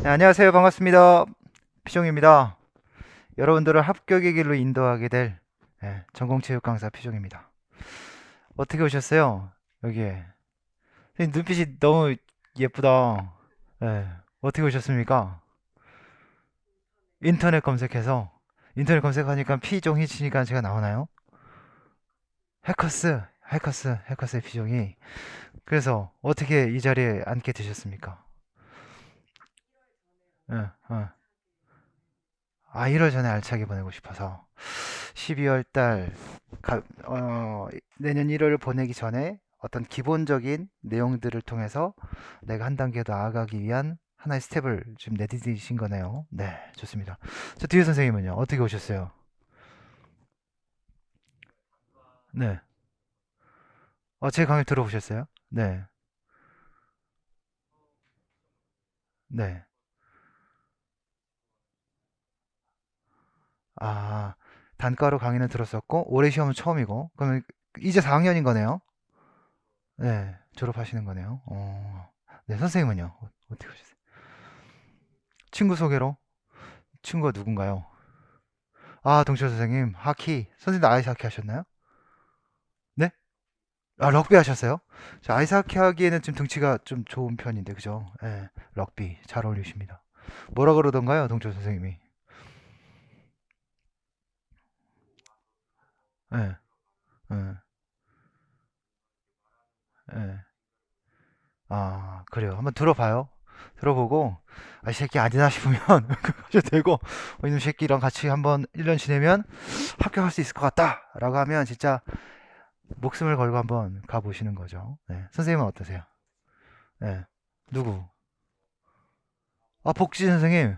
네, 안녕하세요. 반갑습니다. 피종입니다. 여러분들을 합격의 길로 인도하게 될 전공체육 강사 피종입니다. 어떻게 오셨어요? 여기에. 눈빛이 너무 예쁘다. 예, 어떻게 오셨습니까? 인터넷 검색해서. 인터넷 검색하니까 피종이 치니까 제가 나오나요? 해커스의 피종이. 그래서 어떻게 이 자리에 앉게 되셨습니까? 예, 1월 전에 알차게 보내고 싶어서. 12월 달, 내년 1월 보내기 전에 어떤 기본적인 내용들을 통해서 내가 한 단계 더 나아가기 위한 하나의 스텝을 지금 내디디신 거네요. 네, 좋습니다. 저 뒤에 선생님은요? 어떻게 오셨어요? 네. 제 강의 들어보셨어요? 네. 네. 아, 단과로 강의는 들었었고, 올해 시험은 처음이고, 그러면 이제 4학년인 거네요? 네, 졸업하시는 거네요. 네, 선생님은요? 어떻게 오셨어요? 친구 소개로? 친구가 누군가요? 동철 선생님, 하키. 선생님도 아이스 하키 하셨나요? 네? 럭비 하셨어요? 자, 아이스 하키 하기에는 좀 등치가 좀 좋은 편인데, 그죠? 예, 럭비. 잘 어울리십니다. 뭐라 그러던가요, 동철 선생님이? 예, 예, 예. 그래요. 한번 들어봐요. 들어보고, 이 새끼 아니다 싶으면, 하셔도 되고, 이놈 새끼랑 같이 한번 1년 지내면 합격할 수 있을 것 같다! 라고 하면 진짜 목숨을 걸고 한번 가보시는 거죠. 네. 선생님은 어떠세요? 네. 누구? 복지 선생님,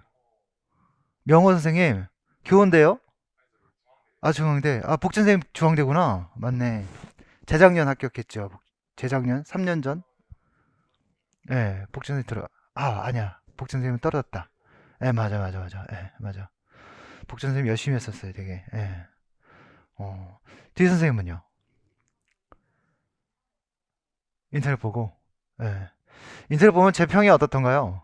명호 선생님, 교원대요? 중앙대. 복지 선생님 중앙대구나. 맞네. 재작년 합격했죠. 재작년? 3년 전? 예, 복지 선생님 아니야. 복지 선생님은 떨어졌다. 예, 맞아, 맞아, 맞아. 예, 맞아. 복지 선생님 열심히 했었어요, 되게. 예. 뒤 선생님은요? 인터넷 보고. 예. 인터넷 보면 제 평이 어떻던가요?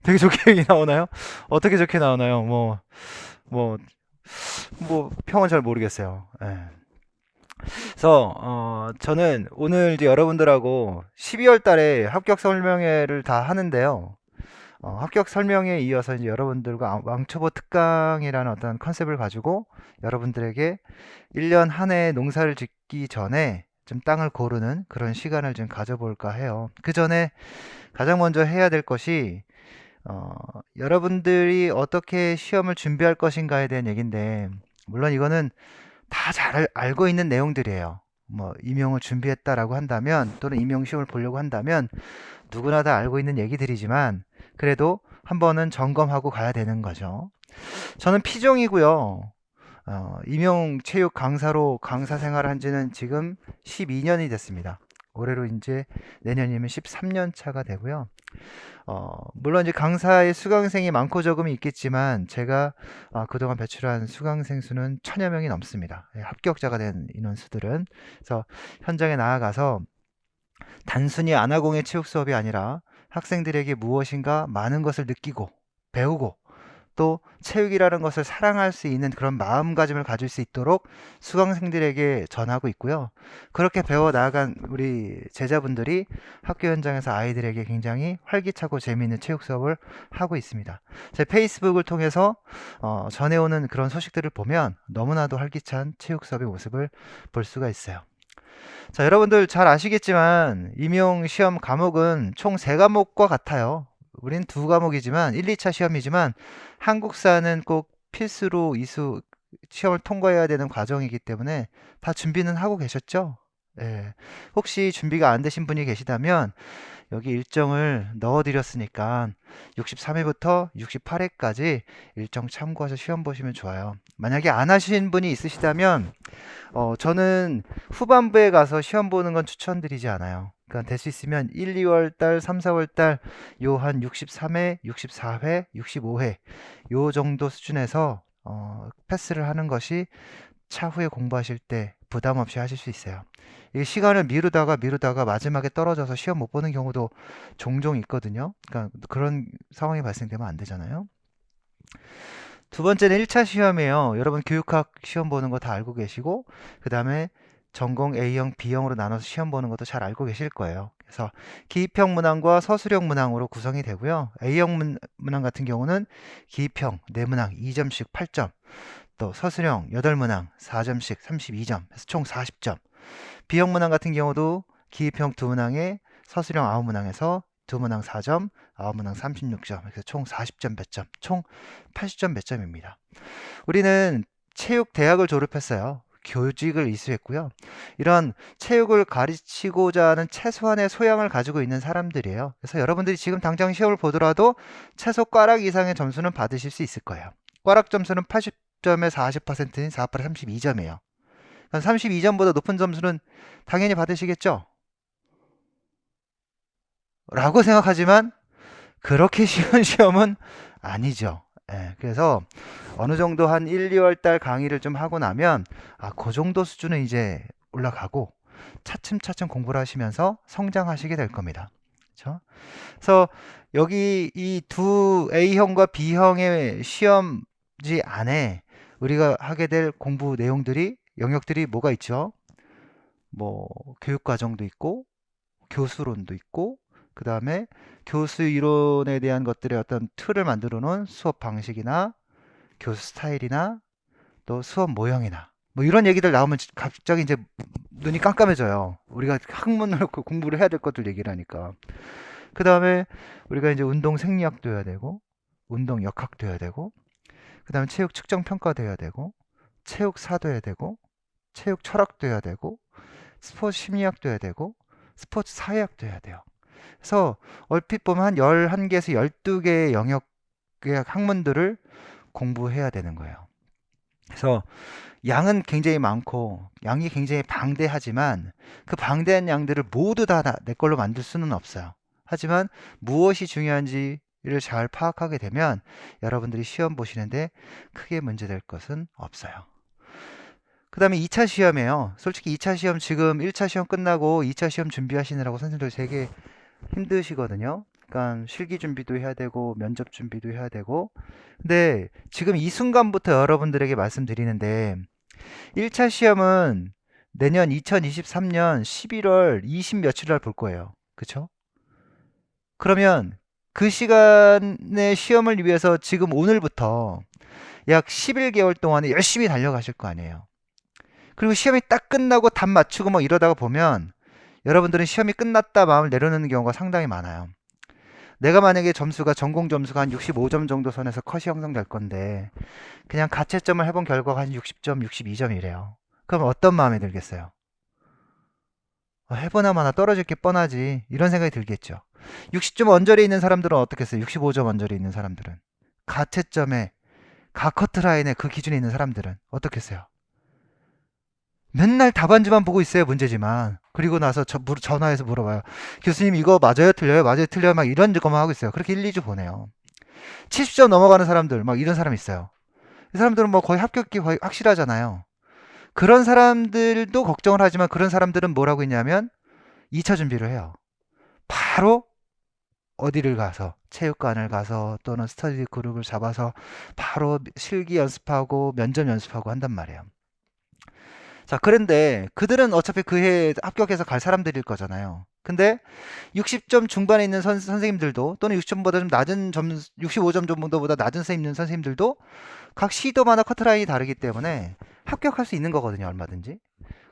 되게 좋게 얘기 나오나요? 어떻게 좋게 나오나요? 뭐, 평은 잘 모르겠어요. 예. 그래서 저는 오늘 이제 여러분들하고 12월 달에 합격 설명회를 다 하는데요. 합격 설명회에 이어서 이제 여러분들과 왕초보 특강이라는 어떤 컨셉을 가지고 여러분들에게 1년 한 해 농사를 짓기 전에 좀 땅을 고르는 그런 시간을 좀 가져볼까 해요. 그 전에 가장 먼저 해야 될 것이 여러분들이 어떻게 시험을 준비할 것인가에 대한 얘기인데, 물론 이거는 다 잘 알고 있는 내용들이에요. 뭐 임용을 준비했다라고 한다면 또는 임용 시험을 보려고 한다면 누구나 다 알고 있는 얘기들이지만 그래도 한 번은 점검하고 가야 되는 거죠. 저는 피종이고요. 임용 체육 강사로 강사 생활을 한 지는 지금 12년이 됐습니다. 올해로 이제 내년이면 13년 차가 되고요. 물론 이제 강사의 수강생이 많고 적음이 있겠지만 제가 그동안 배출한 수강생 수는 천여 명이 넘습니다. 합격자가 된 인원수들은. 그래서 현장에 나아가서 단순히 아나공의 체육 수업이 아니라 학생들에게 무엇인가 많은 것을 느끼고 배우고 또 체육이라는 것을 사랑할 수 있는 그런 마음가짐을 가질 수 있도록 수강생들에게 전하고 있고요. 그렇게 배워 나아간 우리 제자분들이 학교 현장에서 아이들에게 굉장히 활기차고 재미있는 체육 수업을 하고 있습니다. 제 페이스북을 통해서 전해오는 그런 소식들을 보면 너무나도 활기찬 체육 수업의 모습을 볼 수가 있어요. 자, 여러분들 잘 아시겠지만 임용 시험 과목은 총 3과목과 같아요. 우린 2과목이지만 1, 2차 시험이지만 한국사는 꼭 필수로 이수 시험을 통과해야 되는 과정이기 때문에 다 준비는 하고 계셨죠? 예. 혹시 준비가 안 되신 분이 계시다면 여기 일정을 넣어드렸으니까 63회부터 68회까지 일정 참고해서 시험 보시면 좋아요. 만약에 안 하신 분이 있으시다면 저는 후반부에 가서 시험 보는 건 추천드리지 않아요. 그러니까 될 수 있으면 1, 2월 달, 3, 4월 달 요 한 63회, 64회, 65회 요 정도 수준에서 패스를 하는 것이 차후에 공부하실 때 부담 없이 하실 수 있어요. 이게 시간을 미루다가 마지막에 떨어져서 시험 못 보는 경우도 종종 있거든요. 그러니까 그런 상황이 발생되면 안 되잖아요. 두 번째는 1차 시험이에요. 여러분 교육학 시험 보는 거 다 알고 계시고, 그 다음에 전공 A형, B형으로 나눠서 시험 보는 것도 잘 알고 계실 거예요. 그래서 기입형 문항과 서술형 문항으로 구성이 되고요. A형 문항 같은 경우는 기입형 4문항 2점씩 8점, 또 서술형 8문항 4점씩 32점, 해서 총 40점. B형 문항 같은 경우도 기입형 2문항에 서술형 9문항에서 2문항 4점, 9문항 36점, 그래서 총 40점 몇 점, 총 80점 몇 점입니다. 우리는 체육 대학을 졸업했어요. 교직을 이수했고요. 이런 체육을 가르치고자 하는 최소한의 소양을 가지고 있는 사람들이에요. 그래서 여러분들이 지금 당장 시험을 보더라도 최소 꽈락 이상의 점수는 받으실 수 있을 거예요. 꽈락 점수는 80점의 40%인 4, 8, 32점이에요. 32점보다 높은 점수는 당연히 받으시겠죠? 라고 생각하지만 그렇게 쉬운 시험은 아니죠. 예, 그래서 어느 정도 한 1, 2월 달 강의를 좀 하고 나면 그 정도 수준은 이제 올라가고 차츰차츰 공부를 하시면서 성장하시게 될 겁니다. 그렇죠? 그래서 여기 이 두 A형과 B형의 시험지 안에 우리가 하게 될 공부 내용들이 영역들이 뭐가 있죠? 뭐 교육과정도 있고 교수론도 있고, 그 다음에 교수 이론에 대한 것들의 어떤 틀을 만들어 놓은 수업 방식이나 교수 스타일이나 또 수업 모형이나 뭐 이런 얘기들 나오면 갑자기 이제 눈이 깜깜해져요. 우리가 학문을 공부를 해야 될 것들 얘기를 하니까. 그 다음에 우리가 이제 운동 생리학도 해야 되고, 운동 역학도 해야 되고, 그 다음에 체육 측정 평가도 해야 되고, 체육 사도 해야 되고, 체육 철학도 해야 되고, 스포츠 심리학도 해야 되고, 스포츠 사회학도 해야 돼요. 그래서 얼핏 보면 한 11개에서 12개의 영역의 학문들을 공부해야 되는 거예요. 그래서 양은 굉장히 많고 양이 굉장히 방대하지만 그 방대한 양들을 모두 다 내 걸로 만들 수는 없어요. 하지만 무엇이 중요한지를 잘 파악하게 되면 여러분들이 시험 보시는데 크게 문제될 것은 없어요. 그 다음에 2차 시험이에요. 솔직히 2차 시험 지금 1차 시험 끝나고 2차 시험 준비하시느라고 선생님들 되게 힘드시거든요. 그러니까 실기 준비도 해야 되고 면접 준비도 해야 되고. 근데 지금 이 순간부터 여러분들에게 말씀드리는데 1차 시험은 내년 2023년 11월 20 며칠 날 볼 거예요. 그쵸? 그러면 그 시간의 시험을 위해서 지금 오늘부터 약 11개월 동안에 열심히 달려가실 거 아니에요. 그리고 시험이 딱 끝나고 답 맞추고 뭐 이러다가 보면 여러분들은 시험이 끝났다 마음을 내려놓는 경우가 상당히 많아요. 내가 만약에 점수가 전공 점수가 한 65점 정도 선에서 컷이 형성될 건데 그냥 가채점을 해본 결과가 한 60점, 62점이래요. 그럼 어떤 마음이 들겠어요? 해보나 마나 떨어질 게 뻔하지 이런 생각이 들겠죠. 60점 언저리에 있는 사람들은 어떻겠어요? 65점 언저리에 있는 사람들은 가채점에 가커트라인에 그 기준에 있는 사람들은 어떻겠어요? 맨날 답안지만 보고 있어요. 문제지만. 그리고 나서 전화해서 물어봐요. 교수님 이거 맞아요? 틀려요? 맞아요? 틀려요? 막 이런 것만 하고 있어요. 그렇게 1, 2주 보내요. 70점 넘어가는 사람들 막 이런 사람 있어요. 이 사람들은 뭐 거의 합격이 거의 확실하잖아요. 그런 사람들도 걱정을 하지만 그런 사람들은 뭐라고 했냐면 2차 준비를 해요. 바로 어디를 가서 체육관을 가서 또는 스터디 그룹을 잡아서 바로 실기 연습하고 면접 연습하고 한단 말이에요. 자, 그런데 그들은 어차피 그 해에 합격해서 갈 사람들일 거잖아요. 근데 60점 중반에 있는 선생님들도 또는 60점보다 좀 낮은 65점 정도보다 낮은 선생님들도 각 시도마다 커트라인이 다르기 때문에 합격할 수 있는 거거든요. 얼마든지.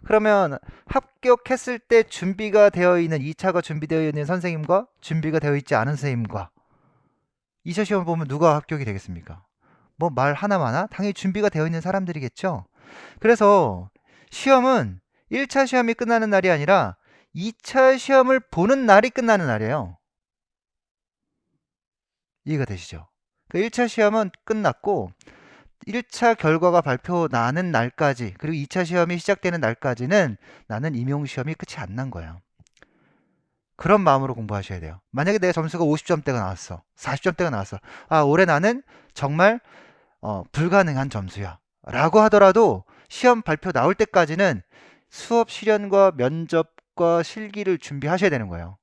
그러면 합격했을 때 준비가 되어 있는 2차가 준비되어 있는 선생님과 준비가 되어 있지 않은 선생님과 2차 시험을 보면 누가 합격이 되겠습니까? 뭐 말 하나마나 당연히 준비가 되어 있는 사람들이겠죠. 그래서 시험은 1차 시험이 끝나는 날이 아니라 2차 시험을 보는 날이 끝나는 날이에요. 이해가 되시죠? 그 1차 시험은 끝났고 1차 결과가 발표 나는 날까지 그리고 2차 시험이 시작되는 날까지는 나는 임용시험이 끝이 안 난 거예요. 그런 마음으로 공부하셔야 돼요. 만약에 내 점수가 50점대가 나왔어. 40점대가 나왔어. 올해 나는 정말 불가능한 점수야. 라고 하더라도 시험 발표 나올 때까지는 수업 실현과 면접과 실기를 준비하셔야 되는 거예요.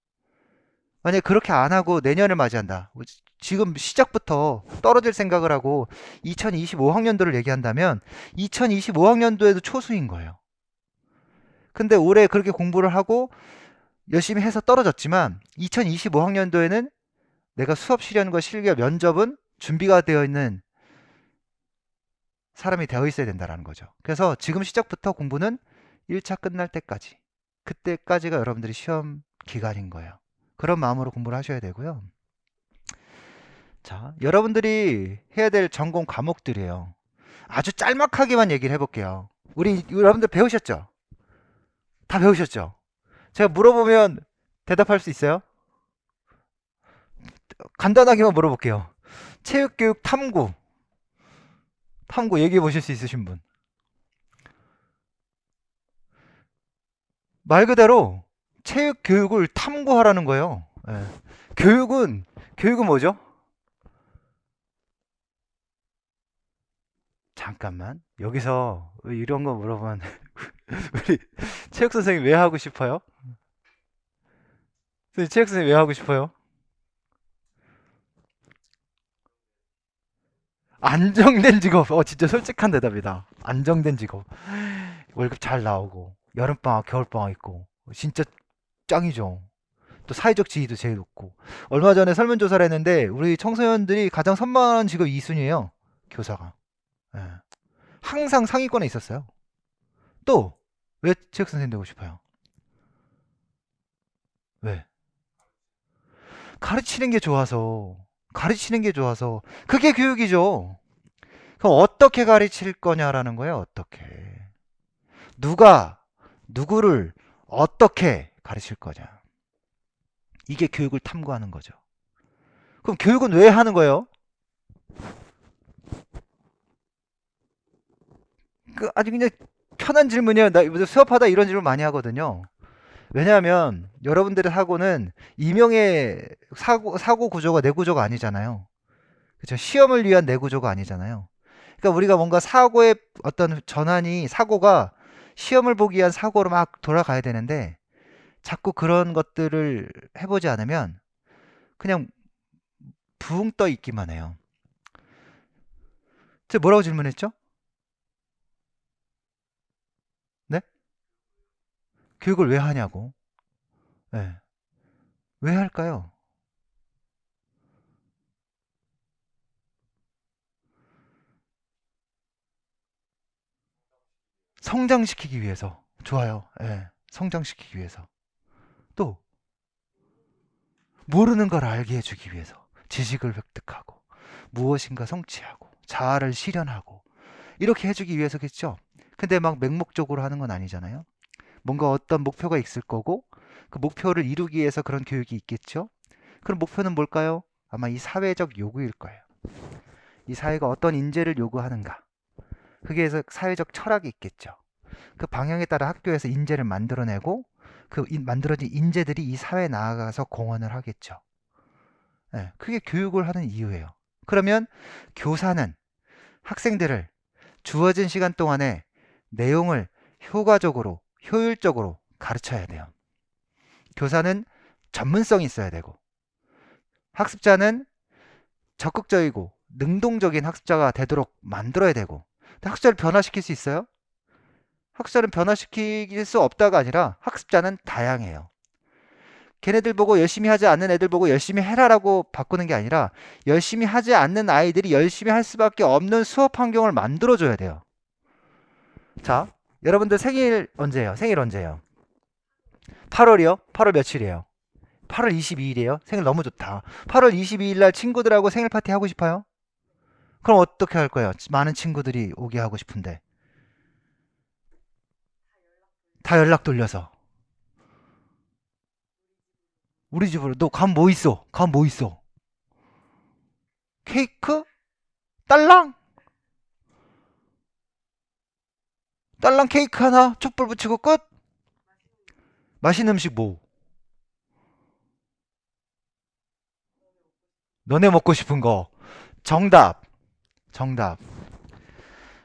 만약에 그렇게 안 하고 내년을 맞이한다. 지금 시작부터 떨어질 생각을 하고 2025학년도를 얘기한다면 2025학년도에도 초수인 거예요. 근데 올해 그렇게 공부를 하고 열심히 해서 떨어졌지만 2025학년도에는 내가 수업 실현과 실기와 면접은 준비가 되어 있는 사람이 되어 있어야 된다는 거죠. 그래서 지금 시작부터 공부는 1차 끝날 때까지, 그때까지가 여러분들이 시험 기간인 거예요. 그런 마음으로 공부를 하셔야 되고요. 자, 여러분들이 해야 될 전공 과목들이에요. 아주 짤막하게만 얘기를 해볼게요. 우리 여러분들 배우셨죠? 다 배우셨죠? 제가 물어보면 대답할 수 있어요? 간단하게만 물어볼게요. 체육교육 탐구 얘기해 보실 수 있으신 분? 말 그대로 체육교육을 탐구하라는 거예요. 예. 교육은 뭐죠? 잠깐만, 여기서 이런 거 물어보면 우리 체육 선생님 왜 하고 싶어요? 체육 선생님 왜 하고 싶어요? 안정된 직업. 진짜 솔직한 대답이다. 안정된 직업. 월급 잘 나오고 여름방학 겨울방학 있고 진짜 짱이죠. 또 사회적 지위도 제일 높고. 얼마 전에 설문조사를 했는데 우리 청소년들이 가장 선망하는 직업 2순위예요. 교사가. 예. 항상 상위권에 있었어요. 또 왜 체육 선생님 되고 싶어요? 왜? 가르치는 게 좋아서. 가르치는 게 좋아서. 그게 교육이죠. 그럼 어떻게 가르칠 거냐라는 거예요. 어떻게. 누가 누구를 어떻게 가르칠 거냐. 이게 교육을 탐구하는 거죠. 그럼 교육은 왜 하는 거예요? 아주 그냥 편한 질문이에요. 나 수업하다 이런 질문 많이 하거든요. 왜냐하면 여러분들의 사고는 이명의 사고 구조가 내 구조가 아니잖아요. 그렇죠? 시험을 위한 내 구조가 아니잖아요. 그러니까 우리가 뭔가 사고의 어떤 전환이, 사고가 시험을 보기 위한 사고로 막 돌아가야 되는데 자꾸 그런 것들을 해보지 않으면 그냥 붕 떠 있기만 해요. 제가 뭐라고 질문했죠? 네? 교육을 왜 하냐고. 네. 왜 할까요? 성장시키기 위해서. 좋아요. 예. 성장시키기 위해서. 또 모르는 걸 알게 해주기 위해서. 지식을 획득하고 무엇인가 성취하고 자아를 실현하고 이렇게 해주기 위해서겠죠. 근데 막 맹목적으로 하는 건 아니잖아요. 뭔가 어떤 목표가 있을 거고 그 목표를 이루기 위해서 그런 교육이 있겠죠. 그럼 목표는 뭘까요? 아마 이 사회적 요구일 거예요. 이 사회가 어떤 인재를 요구하는가. 그게 해서 사회적 철학이 있겠죠. 그 방향에 따라 학교에서 인재를 만들어내고 그 만들어진 인재들이 이 사회에 나아가서 공헌을 하겠죠. 네, 그게 교육을 하는 이유예요. 그러면 교사는 학생들을 주어진 시간 동안에 내용을 효과적으로, 효율적으로 가르쳐야 돼요. 교사는 전문성이 있어야 되고, 학습자는 적극적이고 능동적인 학습자가 되도록 만들어야 되고, 학습자를 변화시킬 수 있어요? 학습자는 변화시킬 수 없다가 아니라 학습자는 다양해요. 걔네들 보고 열심히 하지 않는 애들 보고 열심히 해라라고 바꾸는 게 아니라 열심히 하지 않는 아이들이 열심히 할 수밖에 없는 수업 환경을 만들어줘야 돼요. 자, 여러분들 생일 언제예요? 생일 언제예요? 8월이요? 8월 며칠이에요? 8월 22일이에요? 생일 너무 좋다. 8월 22일 날 친구들하고 생일 파티 하고 싶어요? 그럼 어떻게 할 거예요? 많은 친구들이 오게 하고 싶은데. 다 연락 돌려서. 우리 집으로. 너 감 뭐 있어? 감 뭐 있어? 케이크? 딸랑? 딸랑 케이크 하나, 촛불 붙이고 끝? 맛있는 음식 뭐? 너네 먹고 싶은 거. 정답. 정답.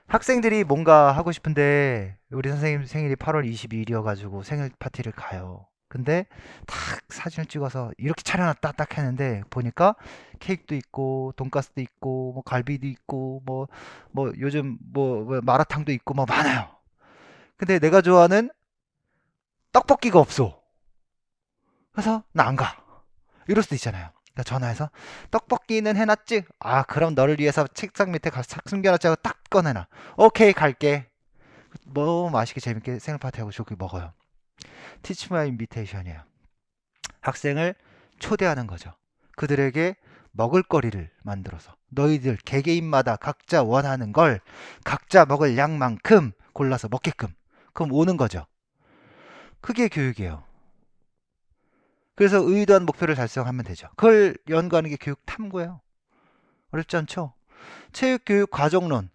학생들이 뭔가 하고 싶은데 우리 선생님 생일이 8월 22일이어가지고 생일 파티를 가요. 근데 딱 사진을 찍어서 이렇게 차려놨다 딱 했는데 보니까 케이크도 있고 돈가스도 있고 뭐 갈비도 있고 뭐 요즘 뭐 마라탕도 있고 뭐 많아요. 근데 내가 좋아하는 떡볶이가 없어. 그래서 나 안 가. 이럴 수도 있잖아요. 그러니까 전화해서 떡볶이는 해놨지? 아 그럼 너를 위해서 책상 밑에 싹 숨겨놨지 하고 딱 꺼내놔. 오케이 갈게. 뭐 맛있게 재밌게 생일 파티하고 저기 먹어요. Teach my invitation이에요. 학생을 초대하는 거죠. 그들에게 먹을거리를 만들어서 너희들 개개인마다 각자 원하는 걸 각자 먹을 양만큼 골라서 먹게끔 그럼 오는 거죠. 그게 교육이에요. 그래서 의도한 목표를 달성하면 되죠. 그걸 연구하는 게 교육 탐구예요. 어렵지 않죠? 체육교육 과정론.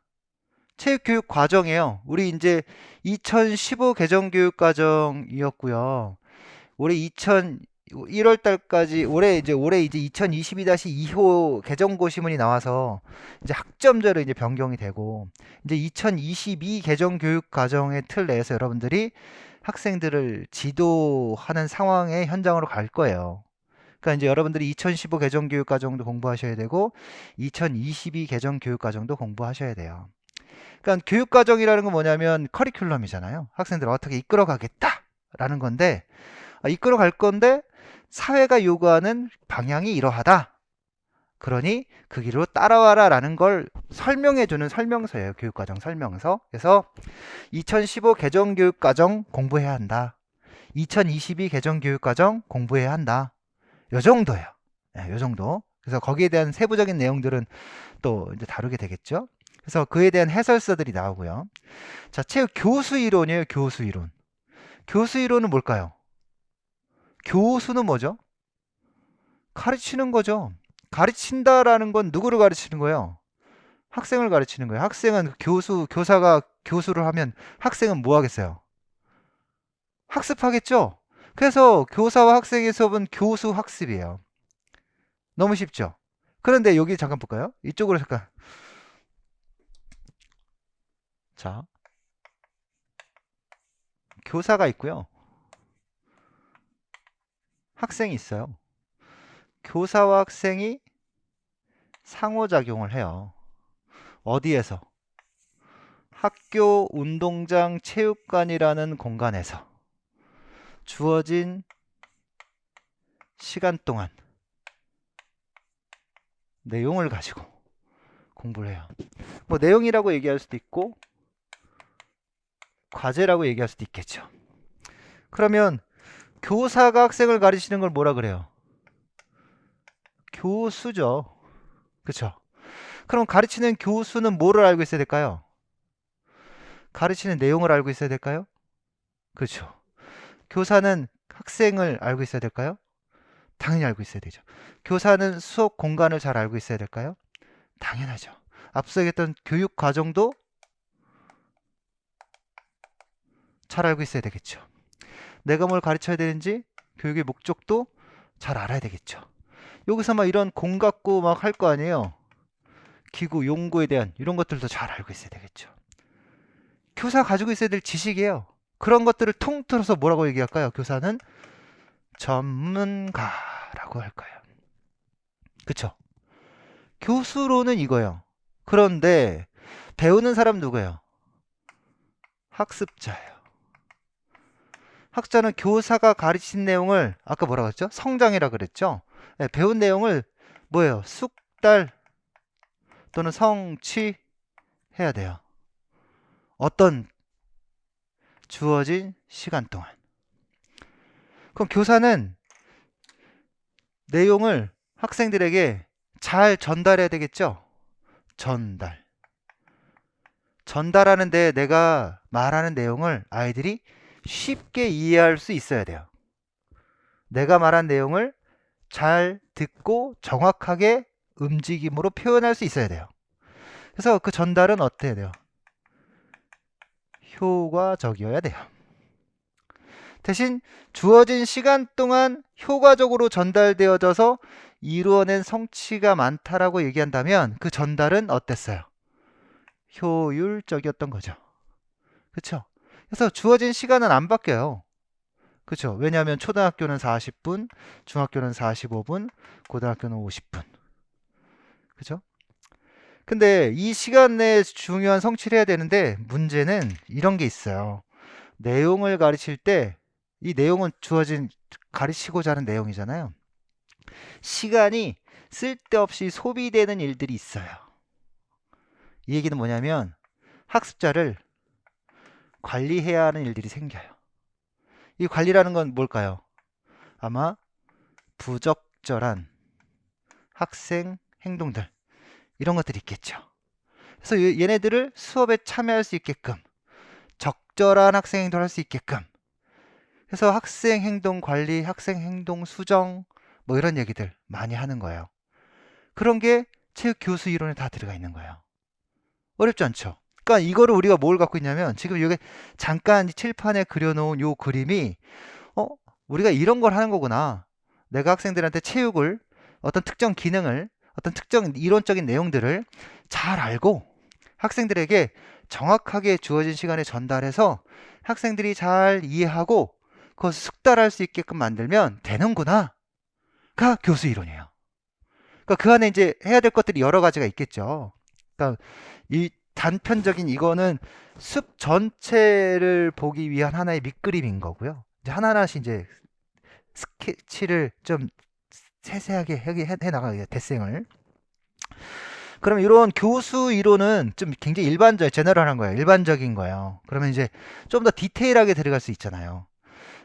체육교육 과정이에요. 우리 이제 2015 개정교육과정이었고요. 올해 1월 달까지 올해 이제 2022-2호 개정고시문이 나와서 이제 학점제로 이제 변경이 되고 이제 2022 개정교육과정의 틀 내에서 여러분들이 학생들을 지도하는 상황의 현장으로 갈 거예요. 그러니까 이제 여러분들이 2015 개정교육과정도 공부하셔야 되고 2022 개정교육과정도 공부하셔야 돼요. 그러니까 교육과정이라는 건 뭐냐면 커리큘럼이잖아요. 학생들을 어떻게 이끌어가겠다라는 건데 이끌어갈 건데 사회가 요구하는 방향이 이러하다. 그러니 그 길로 따라와라 라는 걸 설명해주는 설명서예요. 교육과정 설명서. 그래서 2015 개정교육과정 공부해야 한다. 2022 개정교육과정 공부해야 한다. 요 정도예요. 네, 요 정도. 그래서 거기에 대한 세부적인 내용들은 또 이제 다루게 되겠죠. 그래서 그에 대한 해설서들이 나오고요. 자, 체육 교수 이론이에요. 교수 이론. 교수 이론은 뭘까요? 교수는 뭐죠? 가르치는 거죠. 가르친다라는 건 누구를 가르치는 거예요? 학생을 가르치는 거예요. 학생은 교사가 교수를 하면 학생은 뭐 하겠어요? 학습하겠죠? 그래서 교사와 학생의 수업은 교수 학습이에요. 너무 쉽죠? 그런데 여기 잠깐 볼까요? 이쪽으로 잠깐. 자, 교사가 있고요. 학생이 있어요. 교사와 학생이 상호작용을 해요. 어디에서? 학교 운동장 체육관이라는 공간에서 주어진 시간 동안 내용을 가지고 공부를 해요. 뭐 내용이라고 얘기할 수도 있고 과제라고 얘기할 수도 있겠죠. 그러면 교사가 학생을 가르치는 걸 뭐라 그래요? 교수죠. 그쵸? 그럼 가르치는 교수는 뭐를 알고 있어야 될까요? 가르치는 내용을 알고 있어야 될까요? 그렇죠. 교사는 학생을 알고 있어야 될까요? 당연히 알고 있어야 되죠. 교사는 수업 공간을 잘 알고 있어야 될까요? 당연하죠. 앞서 얘기했던 교육 과정도 잘 알고 있어야 되겠죠. 내가 뭘 가르쳐야 되는지 교육의 목적도 잘 알아야 되겠죠. 여기서 막 이런 공 갖고 막 할 거 아니에요. 기구, 용구에 대한 이런 것들도 잘 알고 있어야 되겠죠. 교사가 가지고 있어야 될 지식이에요. 그런 것들을 통틀어서 뭐라고 얘기할까요? 교사는 전문가라고 할 거예요. 그쵸? 교수로는 이거예요. 그런데 배우는 사람 누구예요? 학습자예요. 학자는 교사가 가르친 내용을 아까 뭐라고 했죠? 성장이라 그랬죠? 네, 배운 내용을 뭐예요? 숙달 또는 성취해야 돼요. 어떤 주어진 시간 동안. 그럼 교사는 내용을 학생들에게 잘 전달해야 되겠죠? 전달하는데 내가 말하는 내용을 아이들이 쉽게 이해할 수 있어야 돼요. 내가 말한 내용을 잘 듣고 정확하게 움직임으로 표현할 수 있어야 돼요. 그래서 그 전달은 어때야 돼요? 효과적이어야 돼요. 대신 주어진 시간 동안 효과적으로 전달되어져서 이루어낸 성취가 많다라고 얘기한다면 그 전달은 어땠어요? 효율적이었던 거죠. 그쵸? 그래서 주어진 시간은 안 바뀌어요. 그렇죠? 왜냐하면 초등학교는 40분, 중학교는 45분, 고등학교는 50분. 그죠? 근데 이 시간 내에 중요한 성취를 해야 되는데 문제는 이런 게 있어요. 내용을 가르칠 때 이 내용은 주어진 가르치고자 하는 내용이잖아요. 시간이 쓸데없이 소비되는 일들이 있어요. 이 얘기는 뭐냐면 학습자를 관리해야 하는 일들이 생겨요. 이 관리라는 건 뭘까요? 아마 부적절한 학생 행동들 이런 것들이 있겠죠. 그래서 얘네들을 수업에 참여할 수 있게끔 적절한 학생 행동을 할 수 있게끔 그래서 학생 행동 관리, 학생 행동 수정 뭐 이런 얘기들 많이 하는 거예요. 그런 게 체육 교수 이론에 다 들어가 있는 거예요. 어렵지 않죠? 그러니까 이거를 우리가 뭘 갖고 있냐면 지금 여기 잠깐 칠판에 그려놓은 요 그림이 어? 우리가 이런 걸 하는 거구나. 내가 학생들한테 체육을 어떤 특정 기능을 어떤 특정 이론적인 내용들을 잘 알고 학생들에게 정확하게 주어진 시간에 전달해서 학생들이 잘 이해하고 그것을 숙달할 수 있게끔 만들면 되는구나가 교수 이론이에요. 그러니까 그 안에 이제 해야 될 것들이 여러 가지가 있겠죠. 그러니까 이 단편적인 이거는 숲 전체를 보기 위한 하나의 밑그림인 거고요. 이제 하나하나씩 이제 스케치를 좀 세세하게 해 나가요. 데생을. 그러면 이런 교수 이론은 좀 굉장히 제너럴한 거예요. 일반적인 거예요. 그러면 이제 좀 더 디테일하게 들어갈 수 있잖아요.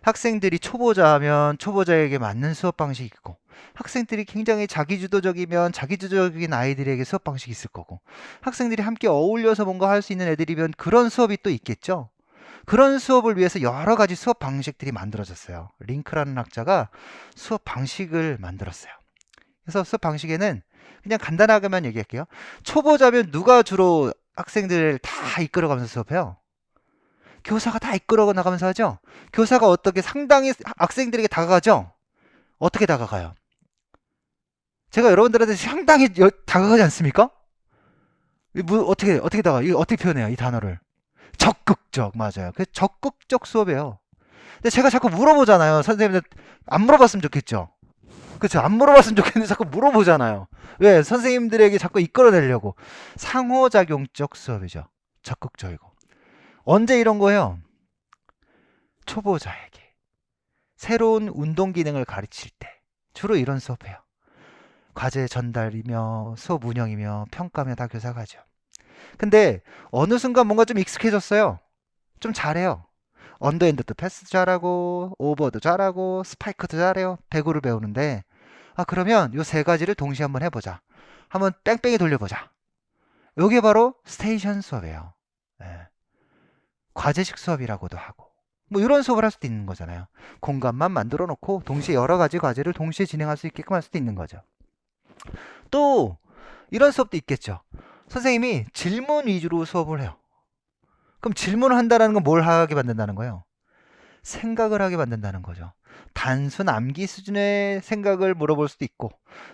학생들이 초보자면 초보자에게 맞는 수업 방식이 있고 학생들이 굉장히 자기주도적이면 자기주도적인 아이들에게 수업 방식이 있을 거고 학생들이 함께 어울려서 뭔가 할 수 있는 애들이면 그런 수업이 또 있겠죠. 그런 수업을 위해서 여러 가지 수업 방식들이 만들어졌어요. 링크라는 학자가 수업 방식을 만들었어요. 그래서 수업 방식에는 그냥 간단하게만 얘기할게요. 초보자면 누가 주로 학생들을 다 이끌어가면서 수업해요? 교사가 다 이끌어 나가면서 하죠. 교사가 어떻게 상당히 학생들에게 다가가죠. 어떻게 다가가요? 제가 여러분들한테 상당히 다가가지 않습니까? 어떻게 다가? 이거 어떻게 표현해요? 이 단어를 적극적 맞아요. 그 적극적 수업이에요. 근데 제가 자꾸 물어보잖아요. 선생님들 안 물어봤으면 좋겠죠. 그렇죠. 안 물어봤으면 좋겠는데 자꾸 물어보잖아요. 왜? 선생님들에게 자꾸 이끌어내려고. 상호작용적 수업이죠. 적극적이고. 언제 이런 거예요? 초보자에게. 새로운 운동 기능을 가르칠 때. 주로 이런 수업해요. 과제 전달이며 수업 운영이며 평가며 다 교사가 하죠. 근데 어느 순간 뭔가 좀 익숙해졌어요. 좀 잘해요. 언더핸드도 패스 잘하고 오버도 잘하고 스파이크도 잘해요. 배구를 배우는데 그러면 요 세 가지를 동시에 한번 해보자. 한번 뺑뺑이 돌려보자. 요게 바로 스테이션 수업이에요. 예. 과제식 수업이라고도 하고 뭐 이런 수업을 할 수도 있는 거잖아요. 공간만 만들어 놓고 동시에 여러 가지 과제를 동시에 진행할 수 있게끔 할 수도 있는 거죠. 또 이런 수업도 있겠죠. 선생님이 질문 위주로 수업을 해요. 그럼 질문을 한다는 건 뭘 하게 만든다는 거예요? 생각을 하게 만든다는 거죠. 단순 암기 수준의 생각을 물어볼 수도 있고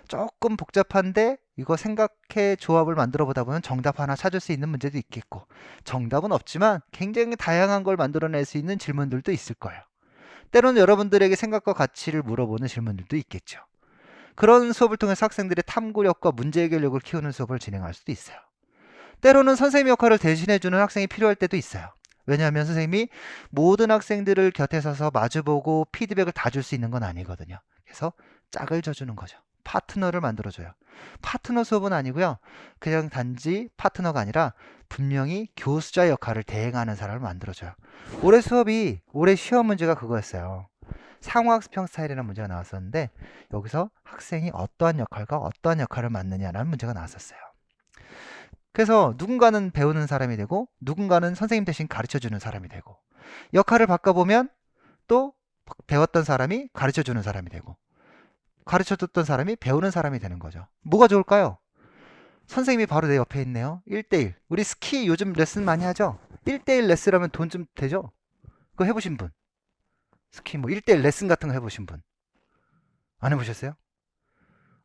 조금 복잡한데 이거 생각해 조합을 만들어 보다 보면 정답 하나 찾을 수 있는 문제도 있겠고 정답은 없지만 굉장히 다양한 걸 만들어낼 수 있는 질문들도 있을 거예요. 때로는 여러분들에게 생각과 가치를 물어보는 질문들도 있겠죠. 그런 수업을 통해서 학생들의 탐구력과 문제 해결력을 키우는 수업을 진행할 수도 있어요. 때로는 선생님 역할을 대신해주는 학생이 필요할 때도 있어요. 왜냐하면 선생님이 모든 학생들을 곁에 서서 마주보고 피드백을 다 줄 수 있는 건 아니거든요. 그래서 짝을 져주는 거죠. 파트너를 만들어줘요. 파트너 수업은 아니고요. 그냥 단지 파트너가 아니라 분명히 교수자 역할을 대행하는 사람을 만들어줘요. 올해 시험 문제가 그거였어요. 상호학습형 스타일이라는 문제가 나왔었는데 여기서 학생이 어떠한 역할과 어떠한 역할을 맡느냐라는 문제가 나왔었어요. 그래서 누군가는 배우는 사람이 되고 누군가는 선생님 대신 가르쳐주는 사람이 되고 역할을 바꿔보면 또 배웠던 사람이 가르쳐주는 사람이 되고 가르쳐줬던 사람이 배우는 사람이 되는 거죠. 뭐가 좋을까요? 선생님이 바로 내 옆에 있네요. 1대1. 우리 스키 요즘 레슨 많이 하죠? 1대1 레슨하면 돈 좀 되죠? 그거 해보신 분? 스키 뭐 1대1 레슨 같은 거 해보신 분? 안 해보셨어요?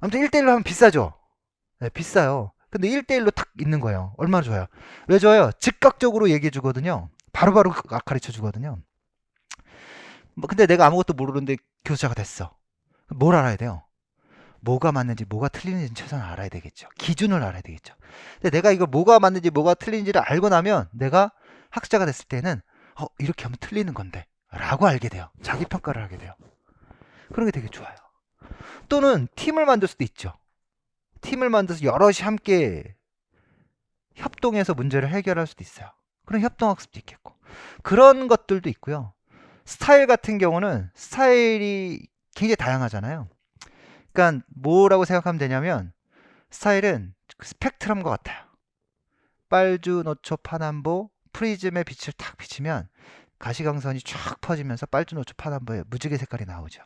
아무튼 1대1로 하면 비싸죠? 네, 비싸요. 근데 1대1로 탁 있는 거예요. 얼마나 좋아요. 왜 좋아요? 즉각적으로 얘기해 주거든요. 바로바로 가르쳐 주거든요. 뭐 근데 내가 아무것도 모르는데 교사가 됐어. 뭘 알아야 돼요? 뭐가 맞는지 뭐가 틀리는지 최소한 알아야 되겠죠. 기준을 알아야 되겠죠. 근데 내가 이거 뭐가 맞는지 뭐가 틀리는지를 알고 나면 내가 학자가 됐을 때는 이렇게 하면 틀리는 건데 라고 알게 돼요. 자기 평가를 하게 돼요. 그런 게 되게 좋아요. 또는 팀을 만들 수도 있죠. 팀을 만들어서 여럿이 함께 협동해서 문제를 해결할 수도 있어요. 그런 협동학습도 있겠고 그런 것들도 있고요. 스타일 같은 경우는 스타일이 굉장히 다양하잖아요. 그러니까 뭐라고 생각하면 되냐면 스타일은 스펙트럼과 같아요. 빨주, 노초, 파남보, 프리즘의 빛을 탁 비치면 가시광선이 쫙 퍼지면서 빨주, 노초, 파남보의 무지개 색깔이 나오죠.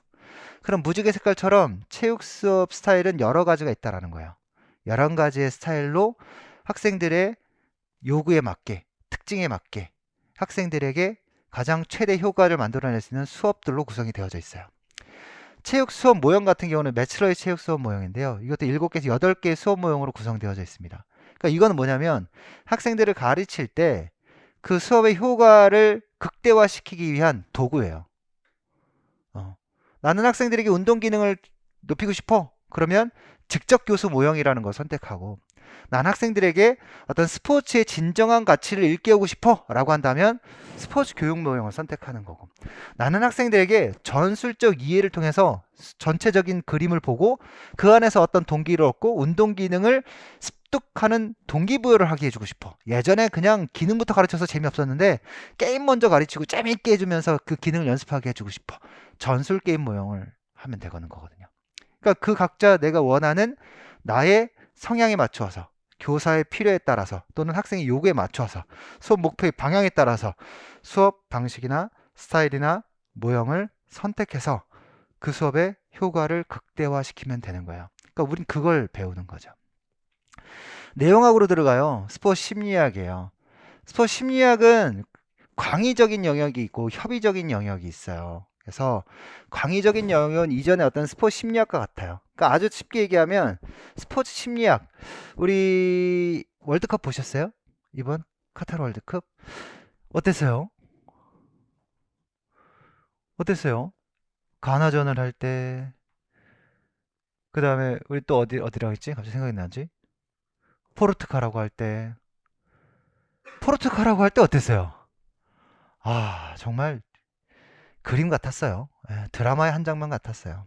그럼 무지개 색깔처럼 체육 수업 스타일은 여러 가지가 있다라는 거예요. 여러 가지의 스타일로 학생들의 요구에 맞게, 특징에 맞게 학생들에게 가장 최대 효과를 만들어낼 수 있는 수업들로 구성이 되어져 있어요. 체육 수업 모형 같은 경우는 매치러의 체육 수업 모형인데요. 이것도 7개에서 8개의 수업 모형으로 구성되어져 있습니다. 그러니까 이거는 뭐냐면 학생들을 가르칠 때 그 수업의 효과를 극대화시키기 위한 도구예요. 나는 학생들에게 운동 기능을 높이고 싶어. 그러면 직접 교수 모형이라는 걸 선택하고 난 학생들에게 어떤 스포츠의 진정한 가치를 일깨우고 싶어 라고 한다면 스포츠 교육 모형을 선택하는 거고 나는 학생들에게 전술적 이해를 통해서 전체적인 그림을 보고 그 안에서 어떤 동기를 얻고 운동 기능을 습득하는 동기부여를 하게 해주고 싶어. 예전에 그냥 기능부터 가르쳐서 재미없었는데 게임 먼저 가르치고 재미있게 해주면서 그 기능을 연습하게 해주고 싶어. 전술 게임 모형을 하면 되는 거거든요. 그러니까 그 각자 내가 원하는 나의 성향에 맞추어서 교사의 필요에 따라서 또는 학생의 요구에 맞춰서 수업 목표의 방향에 따라서 수업 방식이나 스타일이나 모형을 선택해서 그 수업의 효과를 극대화시키면 되는 거예요. 그러니까 우린 그걸 배우는 거죠. 내용학으로 들어가요. 스포츠 심리학이에요. 스포츠 심리학은 광의적인 영역이 있고 협의적인 영역이 있어요. 그래서 광의적인 영역은 이전에 어떤 스포츠 심리학과 같아요. 그러니까 아주 쉽게 얘기하면 스포츠 심리학. 우리 월드컵 보셨어요? 이번 카타르 월드컵? 어땠어요? 어땠어요? 가나전을 할 때, 그 다음에 우리 또 어디라고 했지? 갑자기 생각이 나지? 포르투갈하고 할 때, 포르투갈하고 할 때 어땠어요? 아, 정말 그림 같았어요. 드라마의 한 장면 같았어요.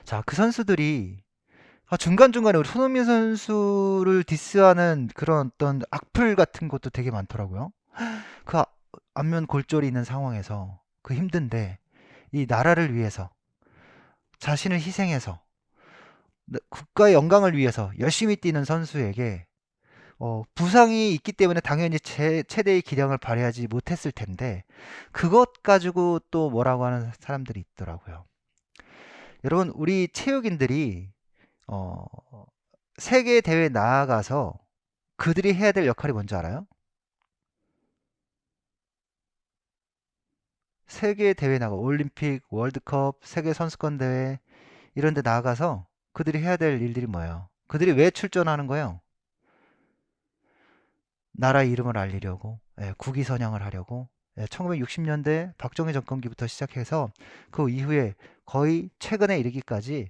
자, 그 선수들이 중간중간에 우리 손흥민 선수를 디스하는 그런 어떤 악플 같은 것도 되게 많더라고요. 그 안면 골절이 있는 상황에서 그 힘든데 이 나라를 위해서 자신을 희생해서 국가의 영광을 위해서 열심히 뛰는 선수에게 부상이 있기 때문에 당연히 최대의 기량을 발휘하지 못했을 텐데 그것 가지고 또 뭐라고 하는 사람들이 있더라고요. 여러분 우리 체육인들이 어, 세계 대회에 나아가서 그들이 해야 될 역할이 뭔지 알아요? 세계 대회 나가 올림픽, 월드컵, 세계 선수권 대회 이런 데 나아가서 그들이 해야 될 일들이 뭐예요? 그들이 왜 출전하는 거예요? 나라의 이름을 알리려고, 국위 선양을 하려고. 1960년대 박정희 정권기부터 시작해서 그 이후에 거의 최근에 이르기까지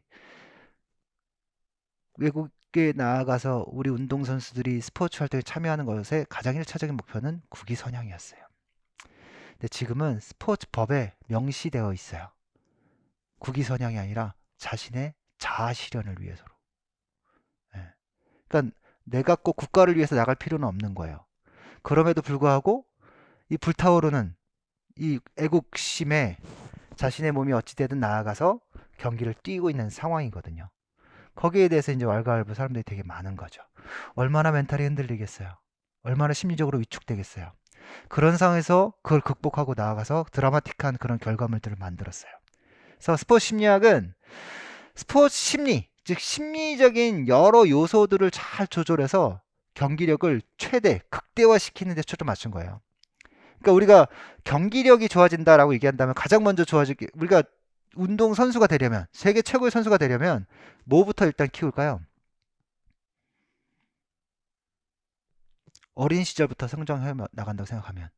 외국에 나아가서 우리 운동선수들이 스포츠 활동에 참여하는 것의 가장 일차적인 목표는 국위 선양이었어요. 근데 지금은 스포츠법에 명시되어 있어요. 국위 선양이 아니라 자신의 자아 실현을 위해서로. 예. 그러니까 내가 꼭 국가를 위해서 나갈 필요는 없는 거예요. 그럼에도 불구하고 이 불타오르는 이 애국심에 자신의 몸이 어찌되든 나아가서 경기를 뛰고 있는 상황이거든요. 거기에 대해서 이제 왈가왈부 사람들이 되게 많은 거죠. 얼마나 멘탈이 흔들리겠어요. 얼마나 심리적으로 위축되겠어요. 그런 상황에서 그걸 극복하고 나아가서 드라마틱한 그런 결과물들을 만들었어요. 그래서 스포츠 심리학은 스포츠 심리, 즉 심리적인 여러 요소들을 잘 조절해서 경기력을 최대 극대화시키는 데 초점 맞춘 거예요. 그러니까 우리가 경기력이 좋아진다라고 얘기한다면 가장 먼저 좋아지기 우리가 운동 선수가 되려면 세계 최고의 선수가 되려면 뭐부터 일단 키울까요? 어린 시절부터 성장해 나간다고 생각하면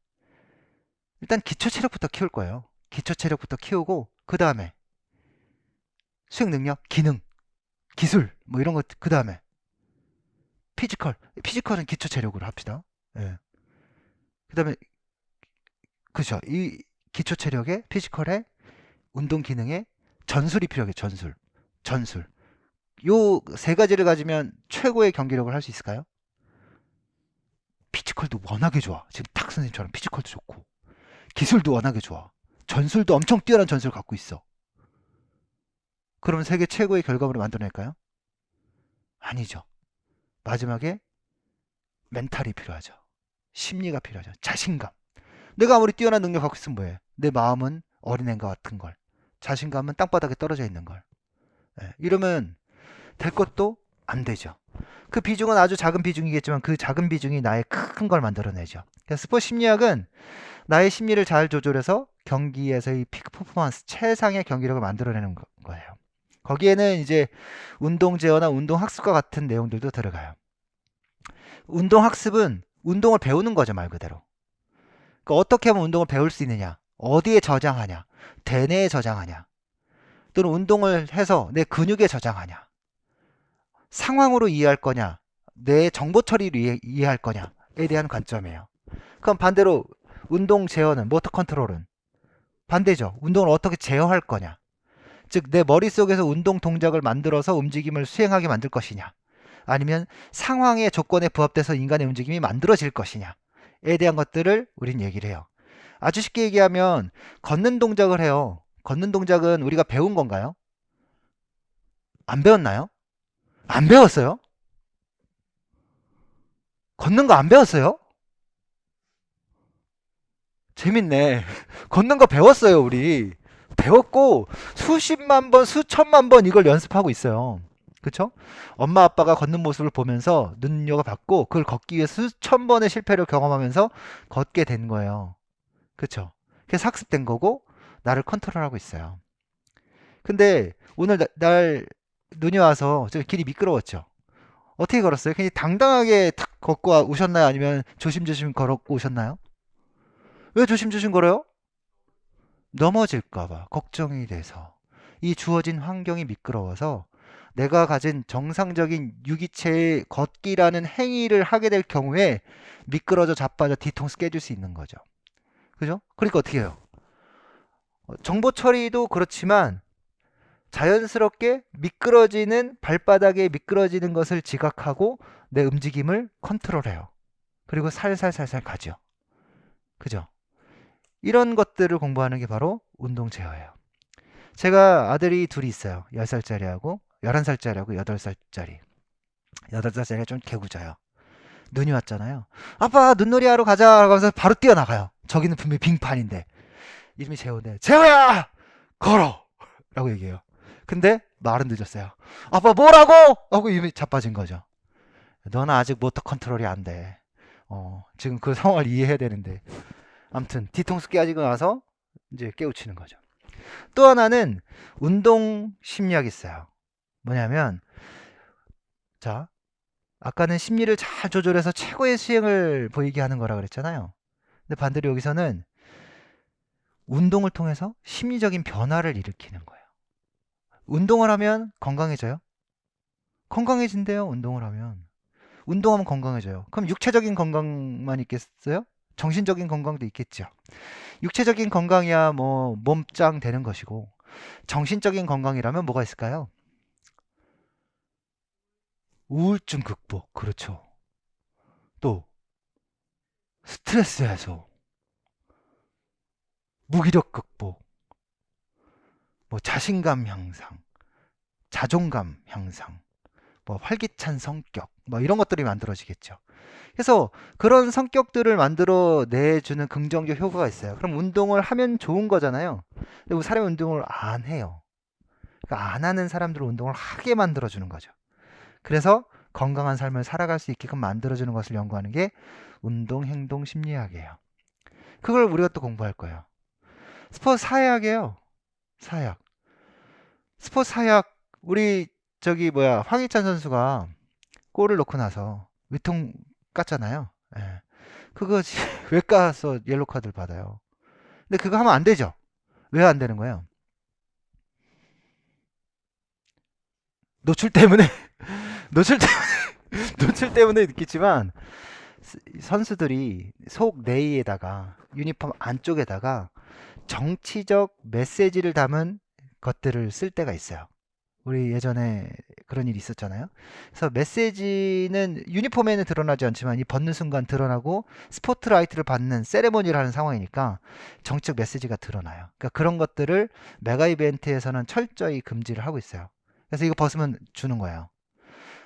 일단 기초 체력부터 키울 거예요. 기초 체력부터 키우고 그 다음에 수행 능력, 기능, 기술 뭐 이런 것 그 다음에 피지컬은 기초 체력으로 합시다. 예. 그 다음에 그죠. 이 기초 체력에 피지컬에 운동 기능에 전술이 필요하게 전술. 요 세 가지를 가지면 최고의 경기력을 할 수 있을까요? 피지컬도 워낙에 좋아. 지금 탁 선생님처럼 피지컬도 좋고 기술도 워낙에 좋아. 전술도 엄청 뛰어난 전술을 갖고 있어. 그러면 세계 최고의 결과물을 만들어낼까요? 아니죠. 마지막에 멘탈이 필요하죠. 심리가 필요하죠. 자신감. 내가 아무리 뛰어난 능력 갖고 있으면 뭐해? 내 마음은 어린애인가 같은 걸. 자신감은 땅바닥에 떨어져 있는 걸. 예, 이러면 될 것도 안 되죠. 그 비중은 아주 작은 비중이겠지만 그 작은 비중이 나의 큰 걸 만들어내죠. 그래서 스포츠 심리학은 나의 심리를 잘 조절해서 경기에서의 피크 퍼포먼스, 최상의 경기력을 만들어내는 거예요. 거기에는 이제 운동 제어나 운동 학습과 같은 내용들도 들어가요. 운동 학습은 운동을 배우는 거죠, 말 그대로. 그러니까 어떻게 하면 운동을 배울 수 있느냐, 어디에 저장하냐, 대뇌에 저장하냐, 또는 운동을 해서 내 근육에 저장하냐, 상황으로 이해할 거냐, 내 정보 처리를 이해할 거냐에 대한 관점이에요. 그럼 반대로 운동 제어는, 모터 컨트롤은 반대죠. 운동을 어떻게 제어할 거냐, 즉 내 머릿속에서 운동 동작을 만들어서 움직임을 수행하게 만들 것이냐, 아니면 상황의 조건에 부합돼서 인간의 움직임이 만들어질 것이냐에 대한 것들을 우린 얘기를 해요. 아주 쉽게 얘기하면 걷는 동작을 해요. 걷는 동작은 우리가 배운 건가요? 안 배웠나요? 안 배웠어요? 걷는 거 안 배웠어요? 재밌네. 걷는 거 배웠어요, 우리. 배웠고 수십만 번, 수천만 번 이걸 연습하고 있어요. 그쵸? 엄마 아빠가 걷는 모습을 보면서 눈여겨봤고 그걸 걷기 위해 수천 번의 실패를 경험하면서 걷게 된 거예요. 그쵸? 그래서 학습된 거고 나를 컨트롤하고 있어요. 근데 오늘 날 눈이 와서 저 길이 미끄러웠죠. 어떻게 걸었어요? 그냥 당당하게 탁 걷고 오셨나요? 아니면 조심조심 걸었고 오셨나요? 왜 조심조심 걸어요? 넘어질까봐 걱정이 돼서. 이 주어진 환경이 미끄러워서 내가 가진 정상적인 유기체의 걷기라는 행위를 하게 될 경우에 미끄러져 자빠져 뒤통수 깨질 수 있는 거죠. 그죠? 그러니까 어떻게 해요? 정보 처리도 그렇지만 자연스럽게 미끄러지는 발바닥에 미끄러지는 것을 지각하고 내 움직임을 컨트롤해요. 그리고 살살살살 가죠. 그죠? 이런 것들을 공부하는 게 바로 운동 제어예요. 제가 아들이 둘이 있어요. 10살짜리하고 11살짜리하고 8살짜리. 8살짜리가 좀 개구자요. 눈이 왔잖아요. 아빠 눈놀이 하러 가자 하면서 바로 뛰어나가요. 저기는 분명히 빙판인데. 이름이 재호인데 재호야! 걸어! 라고 얘기해요. 근데 말은 늦었어요. 아빠 뭐라고? 하고 이미 자빠진 거죠. 너는 아직 모터 컨트롤이 안 돼. 지금 그 상황을 이해해야 되는데. 아무튼 뒤통수 깨지고 나서 이제 깨우치는 거죠. 또 하나는 운동 심리학이 있어요. 뭐냐면 자, 아까는 심리를 잘 조절해서 최고의 수행을 보이게 하는 거라 그랬잖아요. 근데 반대로 여기서는 운동을 통해서 심리적인 변화를 일으키는 거예요. 운동을 하면 건강해져요? 건강해진대요, 운동을 하면. 운동하면 건강해져요. 그럼 육체적인 건강만 있겠어요? 정신적인 건강도 있겠죠. 육체적인 건강이야 뭐 몸짱 되는 것이고 정신적인 건강이라면 뭐가 있을까요? 우울증 극복, 그렇죠. 또 스트레스 해소, 무기력 극복, 뭐 자신감 향상, 자존감 향상, 뭐 활기찬 성격, 뭐 이런 것들이 만들어지겠죠. 그래서 그런 성격들을 만들어 내주는 긍정적 효과가 있어요. 그럼 운동을 하면 좋은 거잖아요. 근데 사람이 운동을 안 해요. 그러니까 안 하는 사람들을 운동을 하게 만들어주는 거죠. 그래서 건강한 삶을 살아갈 수 있게끔 만들어주는 것을 연구하는 게 운동 행동 심리학이에요. 그걸 우리가 또 공부할 거예요. 스포츠 사회학이에요. 사회학. 스포츠 사회학 우리 저기 뭐야 황희찬 선수가 골을 넣고 나서 위통 깠잖아요. 예. 그거 왜 까서 옐로 카드를 받아요? 근데 그거 하면 안 되죠. 왜 안 되는 거예요? 노출 때문에 노출 때문에 노출 때문에 느끼지만 선수들이 속 내의에다가 유니폼 안쪽에다가 정치적 메시지를 담은 것들을 쓸 때가 있어요. 우리 예전에 그런 일이 있었잖아요. 그래서 메시지는 유니폼에는 드러나지 않지만 이 벗는 순간 드러나고 스포트라이트를 받는 세레모니를 하는 상황이니까 정치적 메시지가 드러나요. 그러니까 그런 것들을 메가 이벤트에서는 철저히 금지를 하고 있어요. 그래서 이거 벗으면 주는 거예요.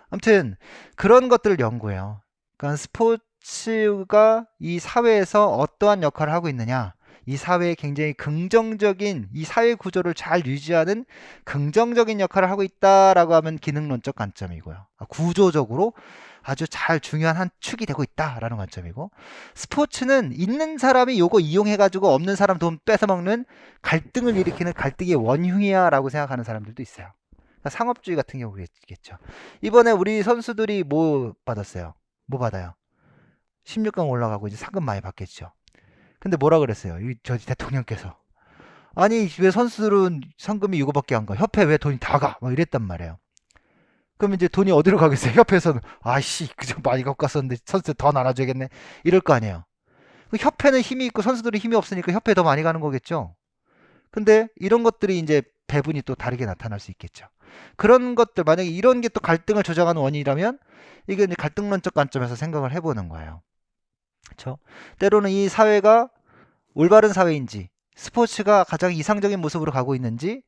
아무튼 그런 것들을 연구해요. 그러니까 스포츠가 이 사회에서 어떠한 역할을 하고 있느냐, 이 사회에 굉장히 긍정적인 이 사회 구조를 잘 유지하는 긍정적인 역할을 하고 있다라고 하면 기능론적 관점이고요. 구조적으로 아주 잘 중요한 한 축이 되고 있다라는 관점이고, 스포츠는 있는 사람이 요거 이용해가지고 없는 사람 돈 뺏어먹는 갈등을 일으키는 갈등의 원흉이야라고 생각하는 사람들도 있어요. 그러니까 상업주의 같은 경우겠죠. 이번에 우리 선수들이 뭐 받았어요? 뭐 받아요? 16강 올라가고 이제 상금 많이 받겠죠. 근데 뭐라 그랬어요? 저 대통령께서. 아니, 왜 선수들은 상금이 이거밖에 안 가? 협회 왜 돈이 다 가? 막 이랬단 말이에요. 그럼 이제 돈이 어디로 가겠어요? 협회에서는 아씨, 그저 많이 갖고 갔었는데 선수들 더 나눠줘야겠네. 이럴 거 아니에요. 협회는 힘이 있고 선수들이 힘이 없으니까 협회에 더 많이 가는 거겠죠. 근데 이런 것들이 이제 배분이 또 다르게 나타날 수 있겠죠. 그런 것들, 만약에 이런 게 또 갈등을 조장하는 원인이라면 이게 이제 갈등론적 관점에서 생각을 해보는 거예요. 그렇죠? 때로는 이 사회가 올바른 사회인지, 스포츠가 가장 이상적인 모습으로 가고 있는지,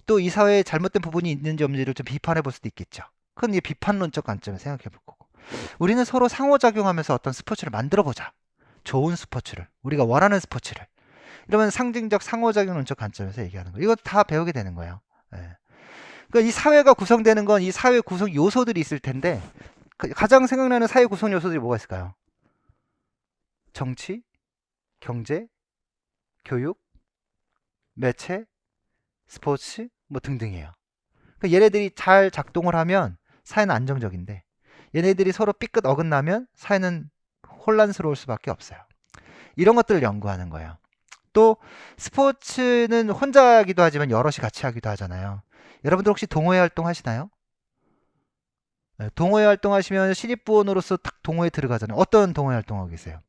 또 이 사회에 잘못된 부분이 있는지 없는지를 좀 비판해 볼 수도 있겠죠. 그건 이제 비판론적 관점에서 생각해 볼 거고. 우리는 서로 상호작용하면서 어떤 스포츠를 만들어 보자. 좋은 스포츠를, 우리가 원하는 스포츠를. 이러면 상징적 상호작용론적 관점에서 얘기하는 거예요. 이거 다 배우게 되는 거예요. 예. 그러니까 이 사회가 구성되는 건 이 사회 구성 요소들이 있을 텐데, 가장 생각나는 사회 구성 요소들이 뭐가 있을까요? 정치, 경제, 교육, 매체, 스포츠 뭐 등등이에요. 그러니까 얘네들이 잘 작동을 하면 사회는 안정적인데, 얘네들이 서로 삐끗 어긋나면 사회는 혼란스러울 수밖에 없어요. 이런 것들을 연구하는 거예요. 또 스포츠는 혼자 하기도 하지만 여럿이 같이 하기도 하잖아요. 여러분들 혹시 동호회 활동 하시나요? 네, 동호회 활동하시면 신입부원으로서 딱 동호회 들어가잖아요. 어떤 동호회 활동하고 계세요?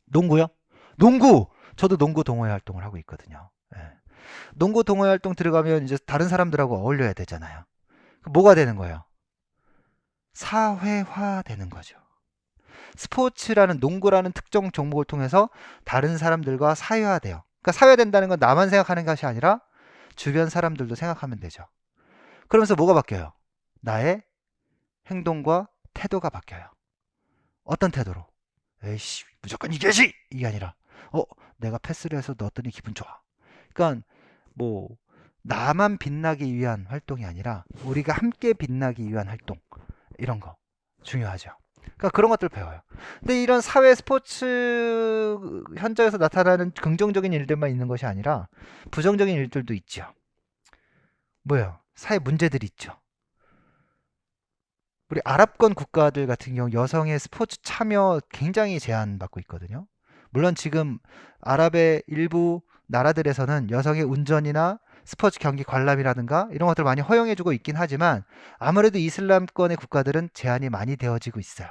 농구요? 농구! 저도 농구 동호회 활동을 하고 있거든요. 예. 농구 동호회 활동 들어가면 이제 다른 사람들하고 어울려야 되잖아요. 뭐가 되는 거예요? 사회화 되는 거죠. 스포츠라는 농구라는 특정 종목을 통해서 다른 사람들과 사회화돼요. 그러니까 사회화된다는 건 나만 생각하는 것이 아니라 주변 사람들도 생각하면 되죠. 그러면서 뭐가 바뀌어요? 나의 행동과 태도가 바뀌어요. 어떤 태도로? 에이씨, 무조건 이겨야지! 이게 아니라, 내가 패스를 해서 넣었더니 기분 좋아. 그러니까, 뭐, 나만 빛나기 위한 활동이 아니라, 우리가 함께 빛나기 위한 활동. 이런 거. 중요하죠. 그러니까 그런 것들 배워요. 근데 이런 사회 스포츠 현장에서 나타나는 긍정적인 일들만 있는 것이 아니라, 부정적인 일들도 있죠. 뭐예요? 사회 문제들이 있죠. 우리 아랍권 국가들 같은 경우 여성의 스포츠 참여 굉장히 제한받고 있거든요. 물론 지금 아랍의 일부 나라들에서는 여성의 운전이나 스포츠 경기 관람이라든가 이런 것들 많이 허용해주고 있긴 하지만 아무래도 이슬람권의 국가들은 제한이 많이 되어지고 있어요.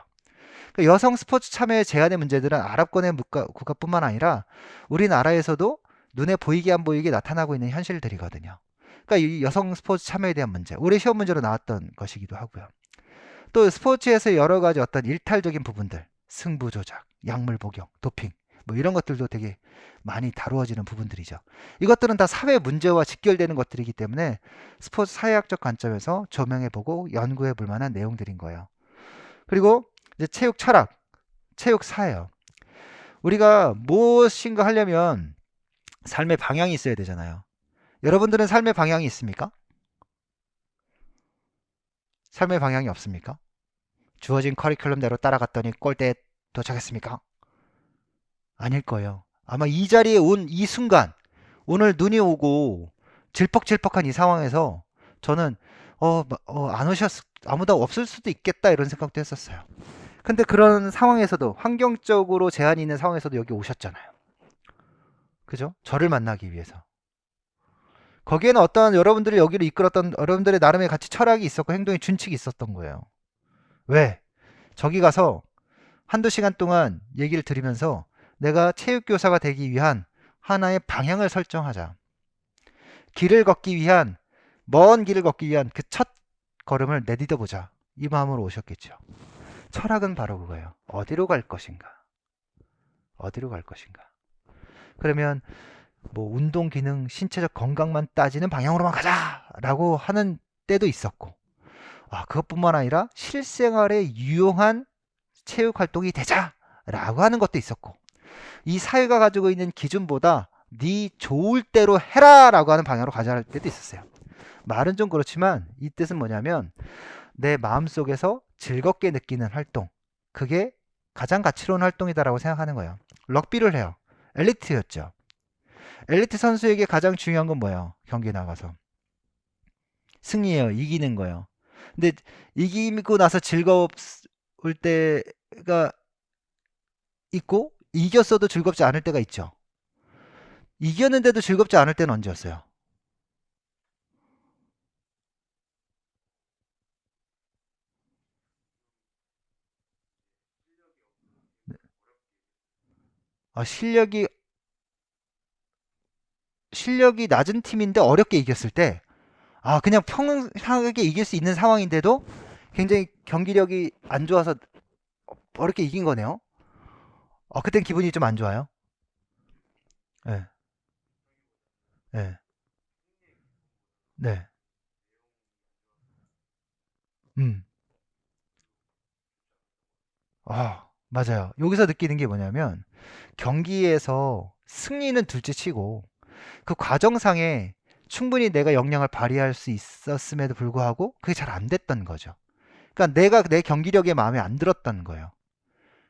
그러니까 여성 스포츠 참여의 제한의 문제들은 아랍권의 국가뿐만 아니라 우리나라에서도 눈에 보이게 안 보이게 나타나고 있는 현실들이거든요. 그러니까 이 여성 스포츠 참여에 대한 문제, 올해 시험 문제로 나왔던 것이기도 하고요. 또 스포츠에서 여러 가지 어떤 일탈적인 부분들, 승부 조작, 약물 복용, 도핑, 뭐 이런 것들도 되게 많이 다루어지는 부분들이죠. 이것들은 다 사회 문제와 직결되는 것들이기 때문에 스포츠 사회학적 관점에서 조명해보고 연구해볼 만한 내용들인 거예요. 그리고 이제 체육 철학, 체육 사예요. 우리가 무엇인가 하려면 삶의 방향이 있어야 되잖아요. 여러분들은 삶의 방향이 있습니까? 삶의 방향이 없습니까? 주어진 커리큘럼대로 따라갔더니 골대에 도착했습니까? 아닐 거예요. 아마 이 자리에 온 이 순간, 오늘 눈이 오고 질퍽질퍽한 이 상황에서 저는 안 아무도 없을 수도 있겠다 이런 생각도 했었어요. 근데 그런 상황에서도 환경적으로 제한이 있는 상황에서도 여기 오셨잖아요. 그죠? 저를 만나기 위해서. 거기에는 어떤 여러분들이 여기를 이끌었던 여러분들의 나름의 가치 철학이 있었고 행동의 준칙이 있었던 거예요. 왜? 저기 가서 한두 시간 동안 얘기를 들으면서 내가 체육교사가 되기 위한 하나의 방향을 설정하자. 길을 걷기 위한, 먼 길을 걷기 위한 그 첫 걸음을 내디뎌 보자. 이 마음으로 오셨겠죠. 철학은 바로 그거예요. 어디로 갈 것인가? 어디로 갈 것인가? 그러면 뭐 운동 기능, 신체적 건강만 따지는 방향으로만 가자라고 하는 때도 있었고, 그것뿐만 아니라 실생활에 유용한 체육 활동이 되자라고 하는 것도 있었고, 이 사회가 가지고 있는 기준보다 네 좋을 대로 해라라고 하는 방향으로 가자할 때도 있었어요. 말은 좀 그렇지만 이 뜻은 뭐냐면 내 마음속에서 즐겁게 느끼는 활동, 그게 가장 가치로운 활동이다라고 생각하는 거예요. 럭비를 해요. 엘리트였죠. 엘리트 선수에게 가장 중요한 건 뭐예요? 경기에 나가서 승리예요. 이기는 거예요. 근데 이기고 나서 즐거울 때가 있고 이겼어도 즐겁지 않을 때가 있죠. 이겼는데도 즐겁지 않을 때는 언제였어요? 실력이 낮은 팀인데 어렵게 이겼을 때, 그냥 평행하게 이길 수 있는 상황인데도 굉장히 경기력이 안 좋아서 어렵게 이긴 거네요. 그땐 기분이 좀 안 좋아요. 네, 네, 네. 음, 맞아요. 여기서 느끼는 게 뭐냐면 경기에서 승리는 둘째 치고 그 과정상에 충분히 내가 역량을 발휘할 수 있었음에도 불구하고 그게 잘 안 됐던 거죠. 그러니까 내가 내 경기력에 마음에 안 들었던 거예요.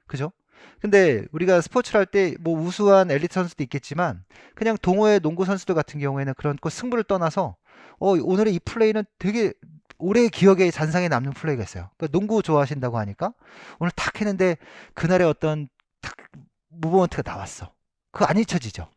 그죠? 근데 우리가 스포츠를 할 때 뭐 우수한 엘리트 선수도 있겠지만 그냥 동호회 농구 선수들 같은 경우에는 그런 거 승부를 떠나서 오늘의 이 플레이는 되게 오래 기억에 잔상에 남는 플레이가 있어요. 그러니까 농구 좋아하신다고 하니까 오늘 탁 했는데 그날의 어떤 탁 무브먼트가 나왔어. 그거 안 잊혀지죠.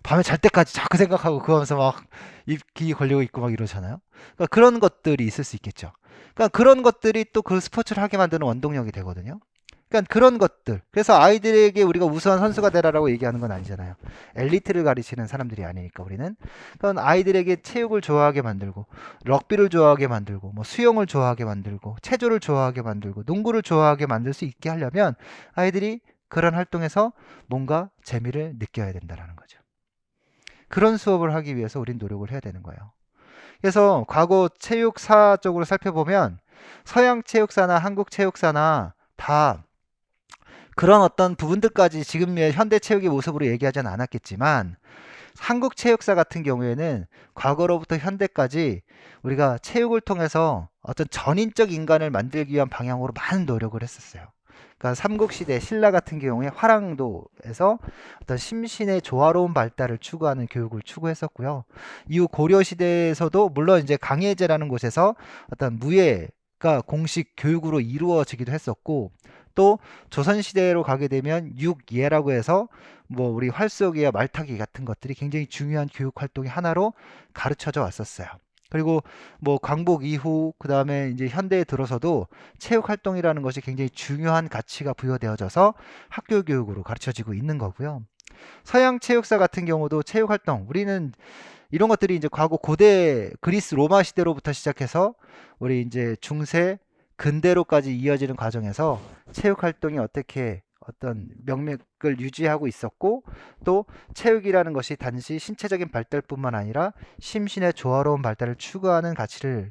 밤에 잘 때까지 자꾸 생각하고 그거 하면서 막 입기 걸리고 있고 막 이러잖아요. 그러니까 그런 것들이 있을 수 있겠죠. 그러니까 그런 것들이 또 그 스포츠를 하게 만드는 원동력이 되거든요. 그러니까 그런 것들. 그래서 아이들에게 우리가 우수한 선수가 되라라고 얘기하는 건 아니잖아요. 엘리트를 가르치는 사람들이 아니니까 우리는. 그러니까 아이들에게 체육을 좋아하게 만들고, 럭비를 좋아하게 만들고, 뭐 수영을 좋아하게 만들고, 체조를 좋아하게 만들고, 농구를 좋아하게 만들 수 있게 하려면 아이들이 그런 활동에서 뭔가 재미를 느껴야 된다라는 거죠. 그런 수업을 하기 위해서 우린 노력을 해야 되는 거예요. 그래서 과거 체육사 쪽으로 살펴보면 서양 체육사나 한국 체육사나 다 그런 어떤 부분들까지 지금의 현대 체육의 모습으로 얘기하지는 않았겠지만 한국 체육사 같은 경우에는 과거로부터 현대까지 우리가 체육을 통해서 어떤 전인적 인간을 만들기 위한 방향으로 많은 노력을 했었어요. 그러니까 삼국시대 신라 같은 경우에 화랑도에서 어떤 심신의 조화로운 발달을 추구하는 교육을 추구했었고요. 이후 고려시대에서도 물론 이제 강예제라는 곳에서 어떤 무예가 공식 교육으로 이루어지기도 했었고, 또 조선시대로 가게 되면 육예라고 해서 뭐 우리 활쏘기와 말타기 같은 것들이 굉장히 중요한 교육 활동의 하나로 가르쳐져 왔었어요. 그리고 뭐 광복 이후 그 다음에 이제 현대에 들어서도 체육 활동이라는 것이 굉장히 중요한 가치가 부여되어져서 학교 교육으로 가르쳐지고 있는 거고요. 서양 체육사 같은 경우도 체육 활동, 우리는 이런 것들이 이제 과거 고대 그리스 로마 시대로부터 시작해서 우리 이제 중세 근대로까지 이어지는 과정에서 체육 활동이 어떻게 어떤 명맥을 유지하고 있었고, 또 체육이라는 것이 단지 신체적인 발달뿐만 아니라 심신의 조화로운 발달을 추구하는 가치를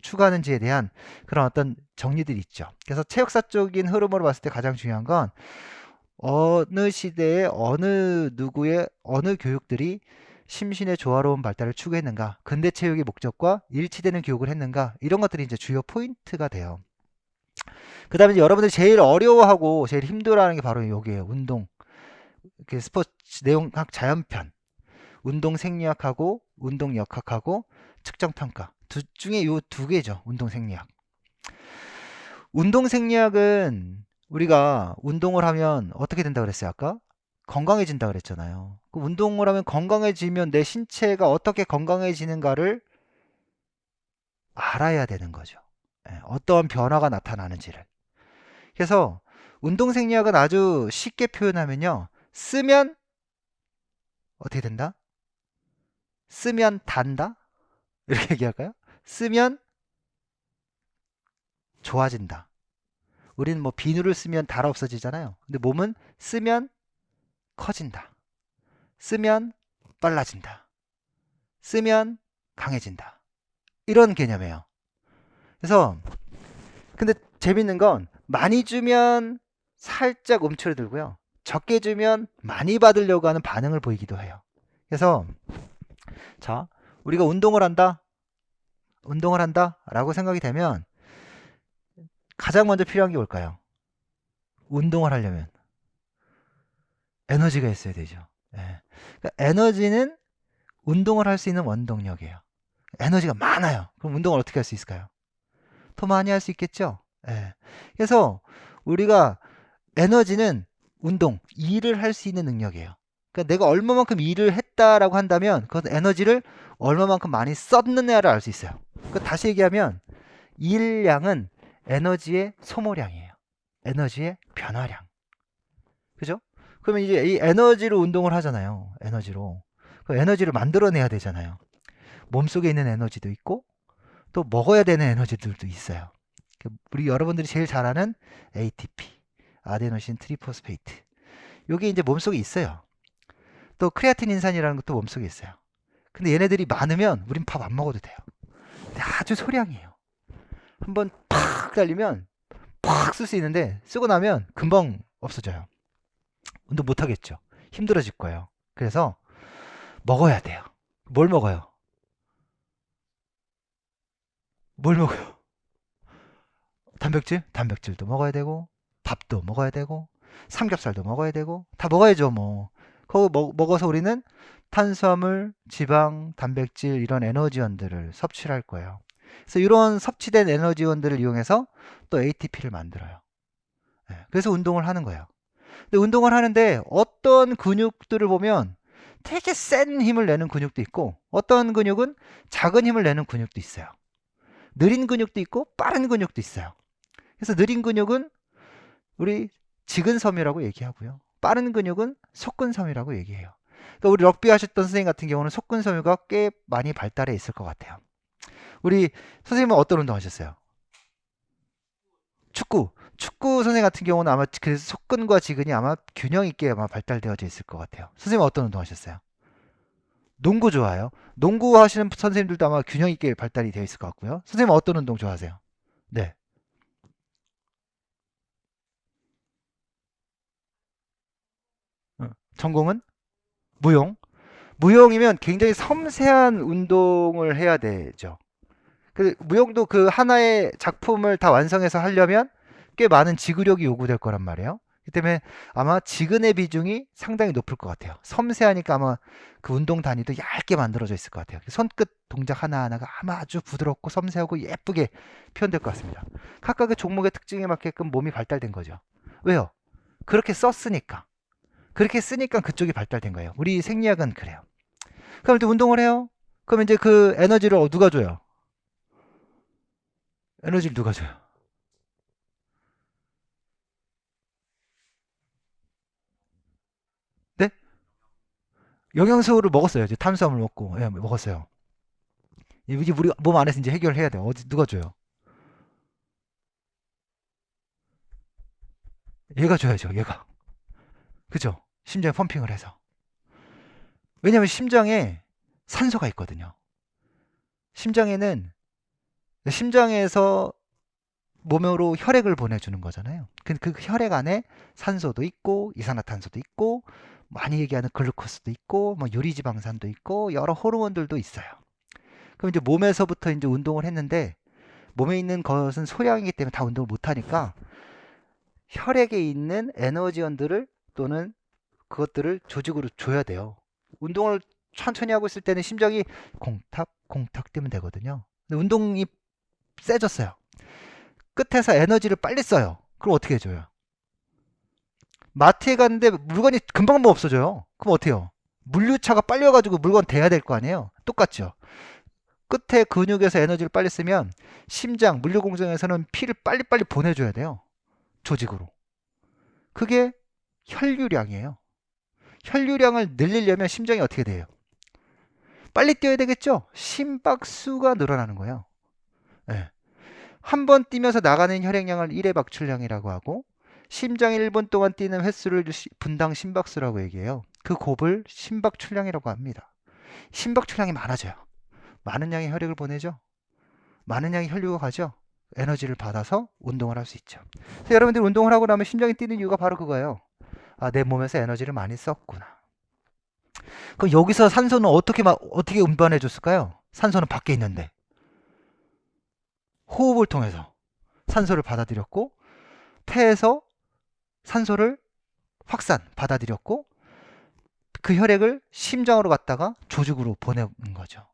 추구하는지에 대한 그런 어떤 정리들이 있죠. 그래서 체육사적인 흐름으로 봤을 때 가장 중요한 건 어느 시대에 어느 누구의 어느 교육들이 심신의 조화로운 발달을 추구했는가, 근대 체육의 목적과 일치되는 교육을 했는가, 이런 것들이 이제 주요 포인트가 돼요. 그 다음에 여러분들이 제일 어려워하고 제일 힘들어하는 게 바로 여기에요. 운동. 스포츠 내용학 자연편. 운동 생리학하고 운동 역학하고 측정 평가. 두 중에 요 두 개죠. 운동 생리학. 운동 생리학은 우리가 운동을 하면 어떻게 된다 그랬어요, 아까? 건강해진다 그랬잖아요. 그 운동을 하면 건강해지면 내 신체가 어떻게 건강해지는가를 알아야 되는 거죠. 예, 어떤 변화가 나타나는지를. 그래서 운동생리학은 아주 쉽게 표현하면요. 쓰면 어떻게 된다? 쓰면 단다? 이렇게 얘기할까요? 쓰면 좋아진다. 우리는 뭐 비누를 쓰면 달 없어지잖아요. 근데 몸은 쓰면 커진다. 쓰면 빨라진다. 쓰면 강해진다. 이런 개념이에요. 그래서 근데 재밌는 건 많이 주면 살짝 움츠러들고요. 적게 주면 많이 받으려고 하는 반응을 보이기도 해요. 그래서 자, 우리가 운동을 한다 라고 생각이 되면 가장 먼저 필요한 게 뭘까요? 운동을 하려면 에너지가 있어야 되죠. 예. 그러니까 에너지는 운동을 할 수 있는 원동력이에요. 에너지가 많아요. 그럼 운동을 어떻게 할 수 있을까요? 더 많이 할 수 있겠죠? 예. 그래서 우리가 에너지는 운동, 일을 할 수 있는 능력이에요. 그러니까 내가 얼마만큼 일을 했다라고 한다면 그것은 에너지를 얼마만큼 많이 썼느냐를 알 수 있어요. 그러니까 다시 얘기하면 일량은 에너지의 소모량이에요. 에너지의 변화량. 그죠? 그러면 이제 이 에너지로 운동을 하잖아요. 에너지로. 그 에너지를 만들어내야 되잖아요. 몸속에 있는 에너지도 있고 또 먹어야 되는 에너지들도 있어요. 우리 여러분들이 제일 잘 아는 ATP, 아데노신 트리포스페이트. 요게 이제 몸속에 있어요. 또 크레아틴인산이라는 것도 몸속에 있어요. 근데 얘네들이 많으면 우린 밥 안 먹어도 돼요. 근데 아주 소량이에요. 한번 팍 달리면 팍 쓸 수 있는데 쓰고 나면 금방 없어져요. 운동 못 하겠죠. 힘들어질 거예요. 그래서 먹어야 돼요. 뭘 먹어요? 뭘 먹어요? 단백질? 단백질도 먹어야 되고 밥도 먹어야 되고 삼겹살도 먹어야 되고 다 먹어야죠 뭐. 그거 먹어서 우리는 탄수화물, 지방, 단백질 이런 에너지원들을 섭취를 할 거예요. 그래서 이런 섭취된 에너지원들을 이용해서 또 ATP를 만들어요. 예, 그래서 운동을 하는 거예요. 근데 운동을 하는데 어떤 근육들을 보면 되게 센 힘을 내는 근육도 있고 어떤 근육은 작은 힘을 내는 근육도 있어요. 느린 근육도 있고 빠른 근육도 있어요. 그래서 느린 근육은 우리 지근섬유라고 얘기하고요. 빠른 근육은 속근섬유라고 얘기해요. 그러니까 우리 럭비 하셨던 선생님 같은 경우는 속근섬유가 꽤 많이 발달해 있을 것 같아요. 우리 선생님은 어떤 운동 하셨어요? 축구 선생님 같은 경우는 아마 그 속근과 지근이 아마 균형 있게 아마 발달되어져 있을 것 같아요. 선생님은 어떤 운동 하셨어요? 농구 좋아요. 농구 하시는 선생님들도 아마 균형 있게 발달이 되어 있을 것 같고요. 선생님은 어떤 운동 좋아하세요? 네. 전공은? 무용? 무용이면 굉장히 섬세한 운동을 해야 되죠. 그 무용도 그 하나의 작품을 다 완성해서 하려면 꽤 많은 지구력이 요구될 거란 말이에요. 그 때문에 아마 지근의 비중이 상당히 높을 것 같아요. 섬세하니까 아마 그 운동 단위도 얇게 만들어져 있을 것 같아요. 손끝 동작 하나하나가 아마 아주 부드럽고 섬세하고 예쁘게 표현될 것 같습니다. 각각의 종목의 특징에 맞게끔 몸이 발달된 거죠. 왜요? 그렇게 썼으니까. 그렇게 쓰니까 그쪽이 발달된 거예요. 우리 생리학은 그래요. 그럼 이제 운동을 해요. 그럼 이제 그 에너지를 누가 줘요? 에너지를 누가 줘요? 네? 영양소를 먹었어요. 이제 탄수화물 먹고, 예, 먹었어요. 이게 우리 몸 안에서 이제 해결해야 돼요. 어디 누가 줘요? 얘가 줘야죠. 얘가. 그죠? 심장에 펌핑을 해서. 왜냐하면 심장에 산소가 있거든요. 심장에는 심장에서 몸으로 혈액을 보내주는 거잖아요. 그 혈액 안에 산소도 있고 이산화탄소도 있고 많이 얘기하는 글루코스도 있고 뭐 유리지방산도 있고 여러 호르몬들도 있어요. 그럼 이제 몸에서부터 이제 운동을 했는데 몸에 있는 것은 소량이기 때문에 다 운동을 못 하니까 혈액에 있는 에너지원들을 또는 그것들을 조직으로 줘야 돼요. 운동을 천천히 하고 있을 때는 심장이 콩탁 콩탁 뛰면 되거든요. 근데 운동이 세졌어요. 끝에서 에너지를 빨리 써요. 그럼 어떻게 해줘요? 마트에 갔는데 물건이 금방 뭐 없어져요. 그럼 어때요? 물류차가 빨리 와가지고 물건 대야 될 거 아니에요? 똑같죠. 끝에 근육에서 에너지를 빨리 쓰면 심장, 물류공장에서는 피를 빨리빨리 보내줘야 돼요. 조직으로. 그게 혈류량이에요. 혈류량을 늘리려면 심장이 어떻게 돼요? 빨리 뛰어야 되겠죠? 심박수가 늘어나는 거예요. 네. 한 번 뛰면서 나가는 혈액량을 1회 박출량이라고 하고 심장이 1분 동안 뛰는 횟수를 분당 심박수라고 얘기해요. 그 곱을 심박출량이라고 합니다. 심박출량이 많아져요. 많은 양의 혈액을 보내죠. 많은 양의 혈류가 가죠. 에너지를 받아서 운동을 할 수 있죠. 그래서 여러분들이 운동을 하고 나면 심장이 뛰는 이유가 바로 그거예요. 아, 내 몸에서 에너지를 많이 썼구나. 그럼 여기서 산소는 어떻게 운반해 줬을까요? 산소는 밖에 있는데. 호흡을 통해서 산소를 받아들였고 폐에서 산소를 받아들였고 그 혈액을 심장으로 갔다가 조직으로 보내는 거죠.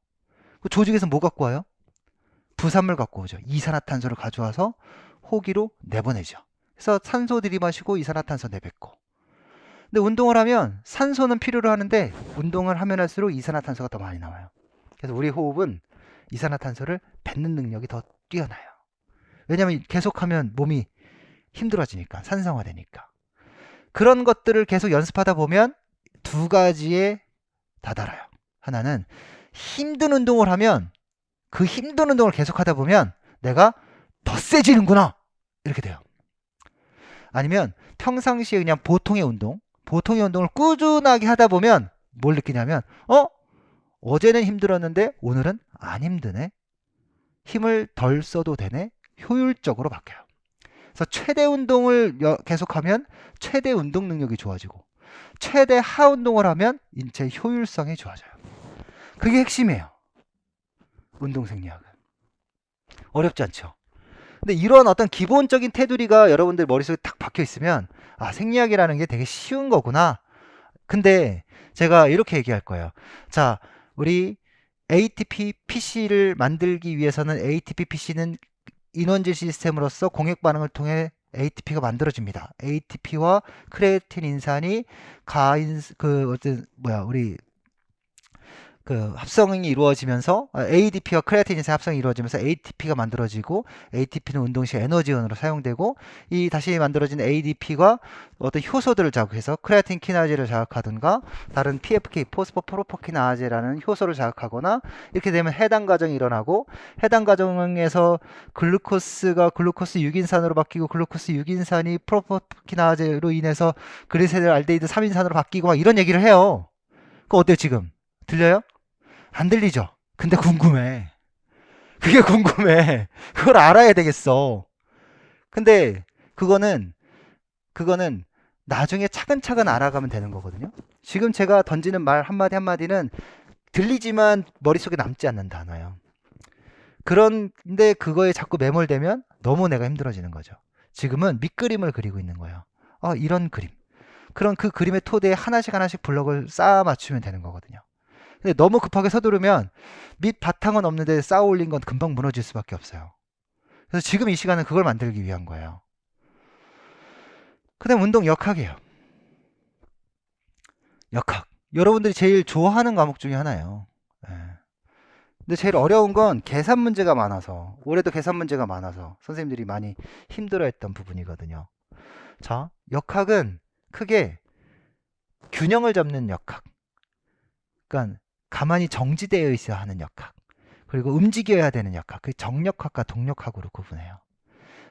그 조직에서 뭐 갖고 와요? 부산물 갖고 오죠. 이산화탄소를 가져와서 호기로 내보내죠. 그래서 산소 들이마시고 이산화탄소 내뱉고. 근데 운동을 하면 산소는 필요로 하는데 운동을 하면 할수록 이산화탄소가 더 많이 나와요. 그래서 우리 호흡은 이산화탄소를 뱉는 능력이 더 뛰어나요. 왜냐하면 계속하면 몸이 힘들어지니까, 산성화되니까. 그런 것들을 계속 연습하다 보면 두 가지에 다다라요. 하나는 힘든 운동을 하면 그 힘든 운동을 계속하다 보면 내가 더 세지는구나 이렇게 돼요. 아니면 평상시에 그냥 보통의 운동을 꾸준하게 하다 보면 뭘 느끼냐면 어제는 힘들었는데 오늘은 안 힘드네. 힘을 덜 써도 되네. 효율적으로 바뀌어요. 그래서 최대 운동을 계속하면 최대 운동 능력이 좋아지고 최대 하 운동을 하면 인체 효율성이 좋아져요. 그게 핵심이에요. 운동 생리학은. 어렵지 않죠. 근데 이런 어떤 기본적인 테두리가 여러분들 머릿속에 딱 박혀 있으면 아, 생리학이라는 게 되게 쉬운 거구나. 근데 제가 이렇게 얘기할 거예요. 자, 우리 ATP PC를 만들기 위해서는 ATP PC는 인원질 시스템으로서 공액 반응을 통해 ATP가 만들어집니다. ATP와 크레아틴 인산이 합성이 이루어지면서 ADP와 크레아틴 인산 합성이 이루어지면서 ATP가 만들어지고 ATP는 운동 시 에너지원으로 사용되고 이 다시 만들어진 ADP가 어떤 효소들을 자극해서 크레아틴 키나제를 자극하든가 다른 PFK 포스포프로포키나제라는 효소를 자극하거나 이렇게 되면 해당 과정이 일어나고 해당 과정에서 글루코스가 글루코스 6인산으로 바뀌고 글루코스 6인산이 프로포키나제로 인해서 그리세겔 알데히드 3인산으로 바뀌고 막 이런 얘기를 해요. 그거 어때요 지금? 들려요? 안 들리죠? 근데 궁금해. 그게 궁금해. 그걸 알아야 되겠어. 근데 그거는 나중에 차근차근 알아가면 되는 거거든요. 지금 제가 던지는 말 한마디 한마디는 들리지만 머릿속에 남지 않는 단어예요. 그런데 그거에 자꾸 매몰되면 너무 내가 힘들어지는 거죠. 지금은 밑그림을 그리고 있는 거예요. 이런 그림. 그런 그 그림의 토대에 하나씩 블럭을 쌓아 맞추면 되는 거거든요. 근데 너무 급하게 서두르면 밑 바탕은 없는데 쌓아 올린 건 금방 무너질 수밖에 없어요. 그래서 지금 이 시간은 그걸 만들기 위한 거예요. 그 다음 운동 역학이에요. 역학. 여러분들이 제일 좋아하는 과목 중에 하나예요. 근데 제일 어려운 건 계산 문제가 많아서, 올해도 계산 문제가 많아서 선생님들이 많이 힘들어했던 부분이거든요. 자, 역학은 크게 균형을 잡는 역학. 그러니까 가만히 정지되어 있어야 하는 역학, 그리고 움직여야 되는 역학, 그 정역학과 동역학으로 구분해요.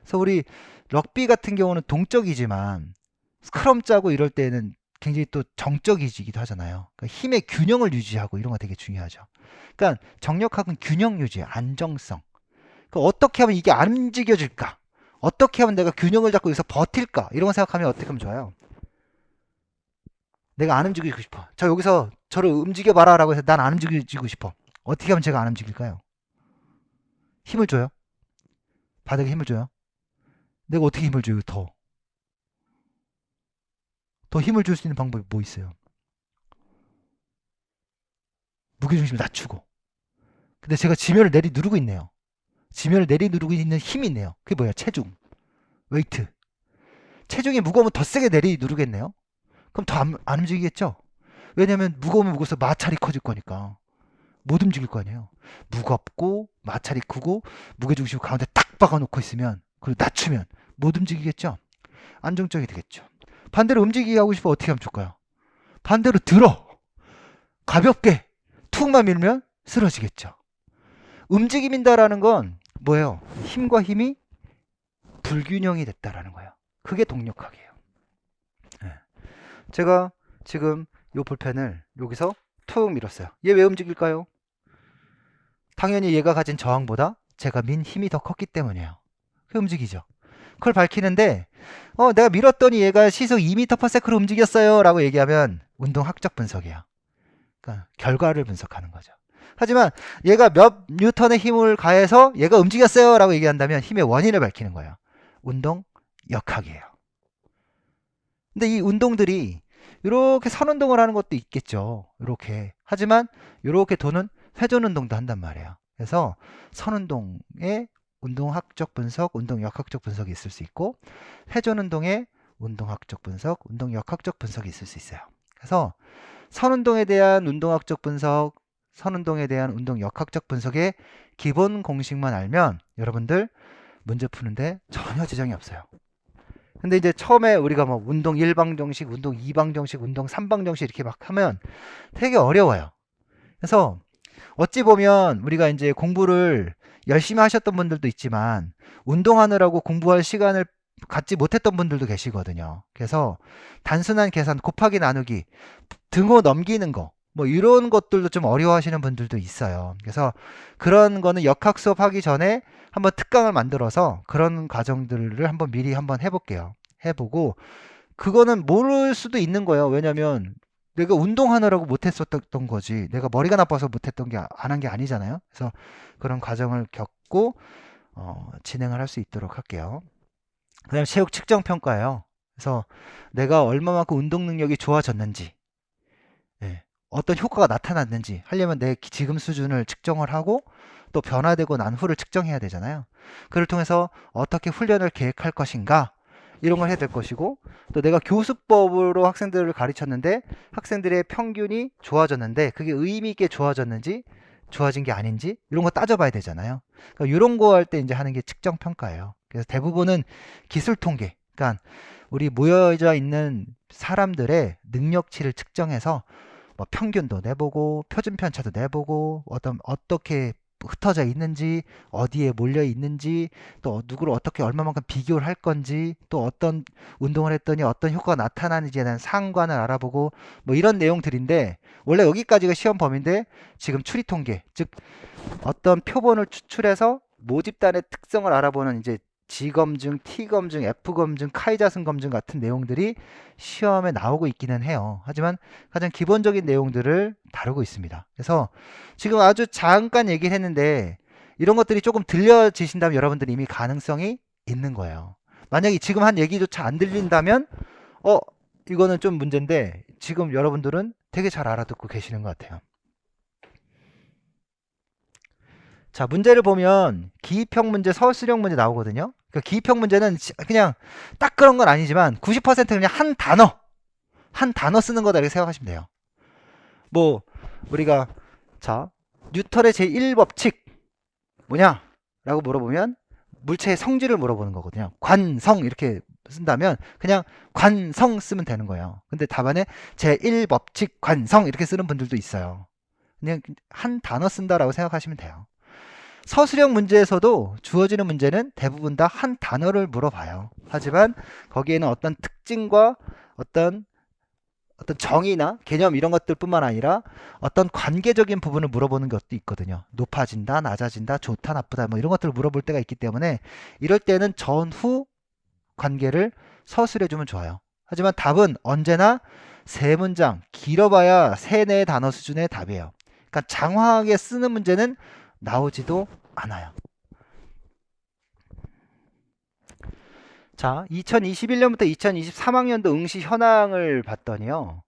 그래서 우리 럭비 같은 경우는 동적이지만 스크럼 짜고 이럴 때는 굉장히 또 정적이기도 하잖아요. 그러니까 힘의 균형을 유지하고 이런 거 되게 중요하죠. 그러니까 정역학은 균형 유지, 안정성. 그러니까 어떻게 하면 이게 안 움직여질까? 어떻게 하면 내가 균형을 잡고 여기서 버틸까? 이런 거 생각하면 어떻게 하면 좋아요? 내가 안 움직이고 싶어. 저 여기서 저를 움직여봐라 라고 해서 난 안 움직이고 싶어. 어떻게 하면 제가 안 움직일까요? 힘을 줘요. 바닥에 힘을 줘요. 내가 어떻게 힘을 줘요? 더 힘을 줄 수 있는 방법이 뭐 있어요? 무게중심을 낮추고. 근데 제가 지면을 내리누르고 있네요. 지면을 내리누르고 있는 힘이 있네요. 그게 뭐야? 체중, 웨이트. 체중이 무거우면 더 세게 내리 누르겠네요. 그럼 더 안 움직이겠죠? 왜냐면 무거우면 무거워서 마찰이 커질 거니까 못 움직일 거 아니에요. 무겁고 마찰이 크고 무게중심을 가운데 딱 박아놓고 있으면, 그리고 낮추면 못 움직이겠죠? 안정적이 되겠죠. 반대로 움직이게 하고 싶으면 어떻게 하면 좋을까요? 반대로 들어 가볍게 툭만 밀면 쓰러지겠죠. 움직임인다라는 건 뭐예요? 힘과 힘이 불균형이 됐다라는 거예요. 그게 동력학이에요. 네. 제가 지금 이 볼펜을 여기서 툭 밀었어요. 얘 왜 움직일까요? 당연히 얘가 가진 저항보다 제가 민 힘이 더 컸기 때문이에요. 그 움직이죠. 그걸 밝히는데 내가 밀었더니 얘가 시속 2m/s로 움직였어요 라고 얘기하면 운동학적 분석이에요. 그러니까 결과를 분석하는 거죠. 하지만 얘가 몇 뉴턴의 힘을 가해서 얘가 움직였어요 라고 얘기한다면 힘의 원인을 밝히는 거예요. 운동 역학이에요. 근데 이 운동들이 이렇게 선운동을 하는 것도 있겠죠. 이렇게. 하지만 이렇게 도는 회전 운동도 한단 말이에요. 그래서 선운동의 운동학적 분석, 운동역학적 분석이 있을 수 있고, 회전 운동의 운동학적 분석, 운동역학적 분석이 있을 수 있어요. 그래서 선운동에 대한 운동학적 분석, 선운동에 대한 운동역학적 분석의 기본 공식만 알면 여러분들 문제 푸는데 전혀 지장이 없어요. 근데 이제 처음에 우리가 뭐 운동 1방정식, 운동 2방정식, 운동 3방정식 이렇게 막 하면 되게 어려워요. 그래서 어찌 보면 우리가 이제 공부를 열심히 하셨던 분들도 있지만 운동하느라고 공부할 시간을 갖지 못했던 분들도 계시거든요. 그래서 단순한 계산, 곱하기 나누기, 등호 넘기는 거, 뭐 이런 것들도 좀 어려워하시는 분들도 있어요. 그래서 그런 거는 역학 수업 하기 전에 한번 특강을 만들어서 그런 과정들을 한번 미리 한번 해볼게요. 해보고 그거는 모를 수도 있는 거예요. 왜냐면 내가 운동하느라고 못했었던 거지, 내가 머리가 나빠서 못했던 게 안 한 게 아니잖아요. 그래서 그런 과정을 겪고 진행을 할 수 있도록 할게요. 그 다음에 체육 측정 평가예요. 그래서 내가 얼마만큼 운동 능력이 좋아졌는지, 예, 어떤 효과가 나타났는지 하려면 내 지금 수준을 측정을 하고 또 변화되고 난 후를 측정해야 되잖아요. 그를 통해서 어떻게 훈련을 계획할 것인가, 이런 걸 해야 될 것이고, 또 내가 교수법으로 학생들을 가르쳤는데 학생들의 평균이 좋아졌는데 그게 의미 있게 좋아졌는지 좋아진 게 아닌지 이런 거 따져봐야 되잖아요. 그러니까 이런 거 할 때 이제 하는 게 측정 평가예요. 그래서 대부분은 기술 통계, 그러니까 우리 모여져 있는 사람들의 능력치를 측정해서 뭐 평균도 내보고 표준 편차도 내보고 어떻게 흩어져 있는지, 어디에 몰려 있는지, 또 누구를 어떻게 얼마만큼 비교를 할 건지, 또 어떤 운동을 했더니 어떤 효과가 나타나는지에 대한 상관을 알아보고 뭐 이런 내용들인데, 원래 여기까지가 시험 범위인데 지금 추리 통계, 즉 어떤 표본을 추출해서 모집단의 특성을 알아보는 이제 G검증, T검증, F검증, 카이자슨 검증 같은 내용들이 시험에 나오고 있기는 해요. 하지만 가장 기본적인 내용들을 다루고 있습니다. 그래서 지금 아주 잠깐 얘기를 했는데 이런 것들이 조금 들려지신다면 여러분들이 이미 가능성이 있는 거예요. 만약에 지금 한 얘기조차 안 들린다면 이거는 좀 문제인데 지금 여러분들은 되게 잘 알아듣고 계시는 것 같아요. 자, 문제를 보면 기입형 문제, 서술형 문제 나오거든요. 그 기입형 문제는 그냥 딱 그런 건 아니지만 90% 그냥 한 단어 쓰는 거다 이렇게 생각하시면 돼요. 뭐 우리가 자, 뉴턴의 제1법칙 뭐냐? 라고 물어보면 물체의 성질을 물어보는 거거든요. 관성 이렇게 쓴다면 그냥 관성 쓰면 되는 거예요. 근데 답안에 제1법칙 관성 이렇게 쓰는 분들도 있어요. 그냥 한 단어 쓴다라고 생각하시면 돼요. 서술형 문제에서도 주어지는 문제는 대부분 다 한 단어를 물어봐요. 하지만 거기에는 어떤 특징과 어떤 정의나 개념 이런 것들 뿐만 아니라 어떤 관계적인 부분을 물어보는 것도 있거든요. 높아진다, 낮아진다, 좋다, 나쁘다 뭐 이런 것들을 물어볼 때가 있기 때문에 이럴 때는 전후 관계를 서술해주면 좋아요. 하지만 답은 언제나 세 문장, 길어봐야 세네 단어 수준의 답이에요. 그러니까 장황하게 쓰는 문제는 나오지도 않아요. 자, 2021년부터 2023학년도 응시 현황을 봤더니요.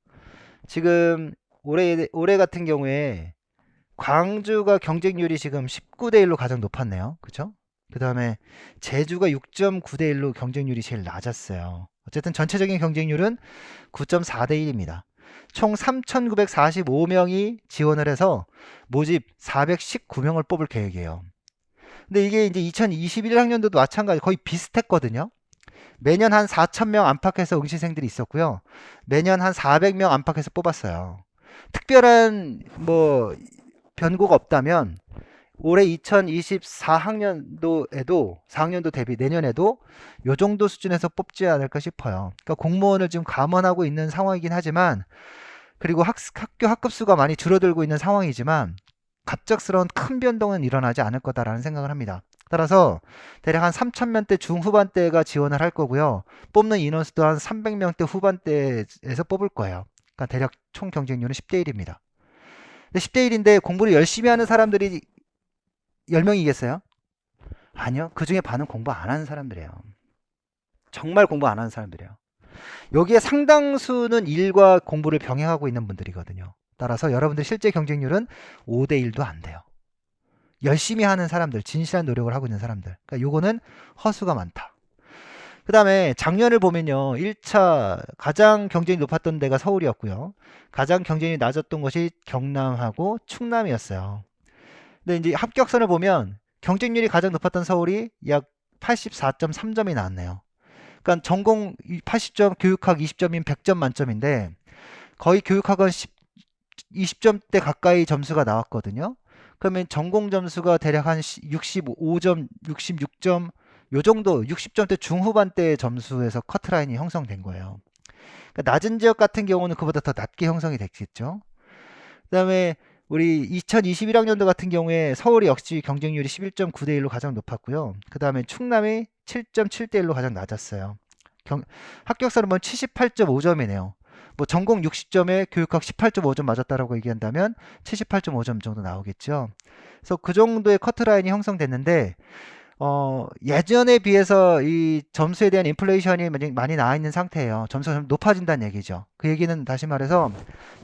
지금 올해 같은 경우에 광주가 경쟁률이 지금 19대 1로 가장 높았네요. 그쵸? 그 다음에 제주가 6.9대 1로 경쟁률이 제일 낮았어요. 어쨌든 전체적인 경쟁률은 9.4대 1입니다. 총 3,945명이 지원을 해서 모집 419명을 뽑을 계획이에요. 근데 이게 이제 2021학년도도 마찬가지 거의 비슷했거든요. 매년 한 4,000명 안팎에서 응시생들이 있었고요. 매년 한 400명 안팎에서 뽑았어요. 특별한 뭐 변고가 없다면 올해 2024학년도에도 4학년도 대비 내년에도 요 정도 수준에서 뽑지 않을까 싶어요. 그러니까 공무원을 지금 감원하고 있는 상황이긴 하지만 그리고 학교 학급수가 많이 줄어들고 있는 상황이지만 갑작스러운 큰 변동은 일어나지 않을 거다라는 생각을 합니다. 따라서 대략 한 3,000명대 중후반대가 지원을 할 거고요. 뽑는 인원수도 한 300명대 후반대에서 뽑을 거예요. 그러니까 대략 총 경쟁률은 10대 1입니다. 근데 10대 1인데 공부를 열심히 하는 사람들이 10명이겠어요? 아니요. 그 중에 반은 공부 안 하는 사람들이에요. 정말 공부 안 하는 사람들이에요. 여기에 상당수는 일과 공부를 병행하고 있는 분들이거든요. 따라서 여러분들 실제 경쟁률은 5대 1도 안 돼요. 열심히 하는 사람들, 진실한 노력을 하고 있는 사람들. 그러니까 요거는 허수가 많다. 그 다음에 작년을 보면요. 1차 가장 경쟁이 높았던 데가 서울이었고요. 가장 경쟁이 낮았던 것이 경남하고 충남이었어요. 근데 이제 합격선을 보면 경쟁률이 가장 높았던 서울이 약 84.3점이 나왔네요. 그러니까 전공 80점, 교육학 20점인 100점 만점인데 거의 교육학은 20점대 가까이 점수가 나왔거든요. 그러면 전공 점수가 대략 한 65점, 66점 요 정도 60점대 중후반대 점수에서 커트라인이 형성된 거예요. 그러니까 낮은 지역 같은 경우는 그보다 더 낮게 형성이 됐겠죠. 그 다음에 우리 2021학년도 같은 경우에 서울이 역시 경쟁률이 11.9대 1로 가장 높았고요. 그 다음에 충남이 7.7대 1로 가장 낮았어요. 합격선은 뭐 78.5점이네요. 뭐 전공 60점에 교육학 18.5점 맞았다라고 얘기한다면 78.5점 정도 나오겠죠. 그래서 그 정도의 커트라인이 형성됐는데 예전에 비해서 이 점수에 대한 인플레이션이 많이 나와 있는 상태예요. 점수가 좀 높아진다는 얘기죠. 그 얘기는 다시 말해서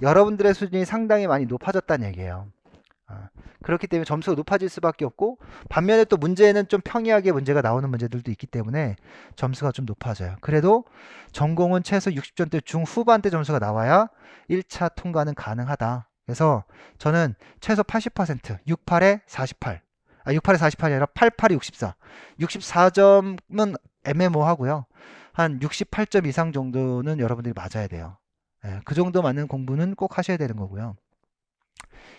여러분들의 수준이 상당히 많이 높아졌다는 얘기예요. 그렇기 때문에 점수가 높아질 수밖에 없고 반면에 또 문제는 좀 평이하게 문제가 나오는 문제들도 있기 때문에 점수가 좀 높아져요. 그래도 전공은 최소 60점대 중후반대 점수가 나와야 1차 통과는 가능하다. 그래서 저는 최소 80%, 68에 48, 68에 48이 아니라 88에 64. 64점은 애매모호하고요. 한 68점 이상 정도는 여러분들이 맞아야 돼요. 그 정도 맞는 공부는 꼭 하셔야 되는 거고요.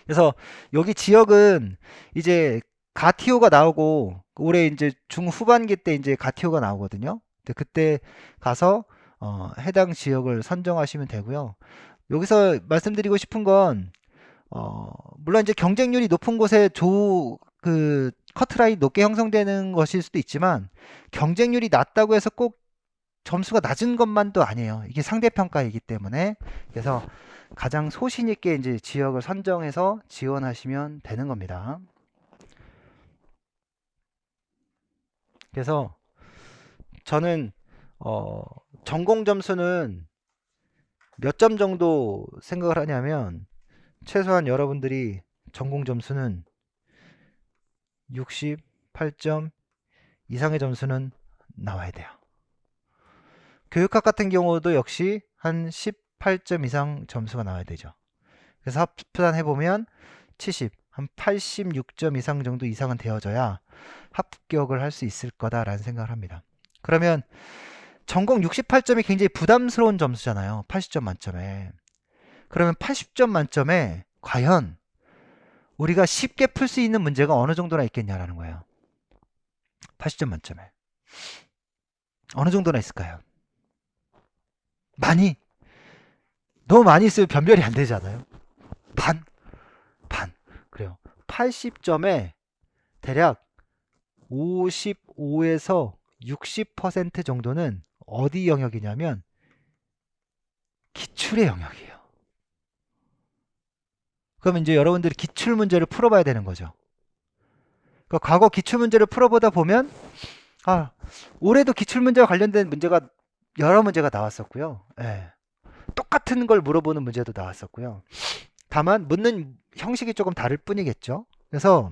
그래서 여기 지역은 이제 가티오가 나오고 올해 이제 중후반기 때 이제 가티오가 나오거든요. 근데 그때 가서 해당 지역을 선정하시면 되고요. 여기서 말씀드리고 싶은 건 물론 이제 경쟁률이 높은 곳에 그 커트라인이 높게 형성되는 것일 수도 있지만 경쟁률이 낮다고 해서 꼭 점수가 낮은 것만도 아니에요. 이게 상대평가이기 때문에 그래서 가장 소신 있게 이제 지역을 선정해서 지원하시면 되는 겁니다. 그래서 저는 전공 점수는 몇 점 정도 생각을 하냐면 최소한 여러분들이 전공 점수는 68점 이상의 점수는 나와야 돼요. 교육학 같은 경우도 역시 한 18점 이상 점수가 나와야 되죠. 그래서 합산해보면 70, 한 86점 이상 정도 이상은 되어져야 합격을 할 수 있을 거다라는 생각을 합니다. 그러면 전공 68점이 굉장히 부담스러운 점수잖아요. 80점 만점에. 그러면 80점 만점에 과연 우리가 쉽게 풀 수 있는 문제가 어느 정도나 있겠냐라는 거예요. 80점 만점에. 어느 정도나 있을까요? 많이? 너무 많이 있으면 변별이 안 되잖아요. 반? 그래요. 80점에 대략 55에서 60% 정도는 어디 영역이냐면 기출의 영역이에요. 그러면 이제 여러분들이 기출 문제를 풀어봐야 되는 거죠. 그러니까 과거 기출 문제를 풀어보다 보면 올해도 기출 문제와 관련된 문제가 여러 문제가 나왔었고요. 예. 똑같은 걸 물어보는 문제도 나왔었고요. 다만 묻는 형식이 조금 다를 뿐이겠죠. 그래서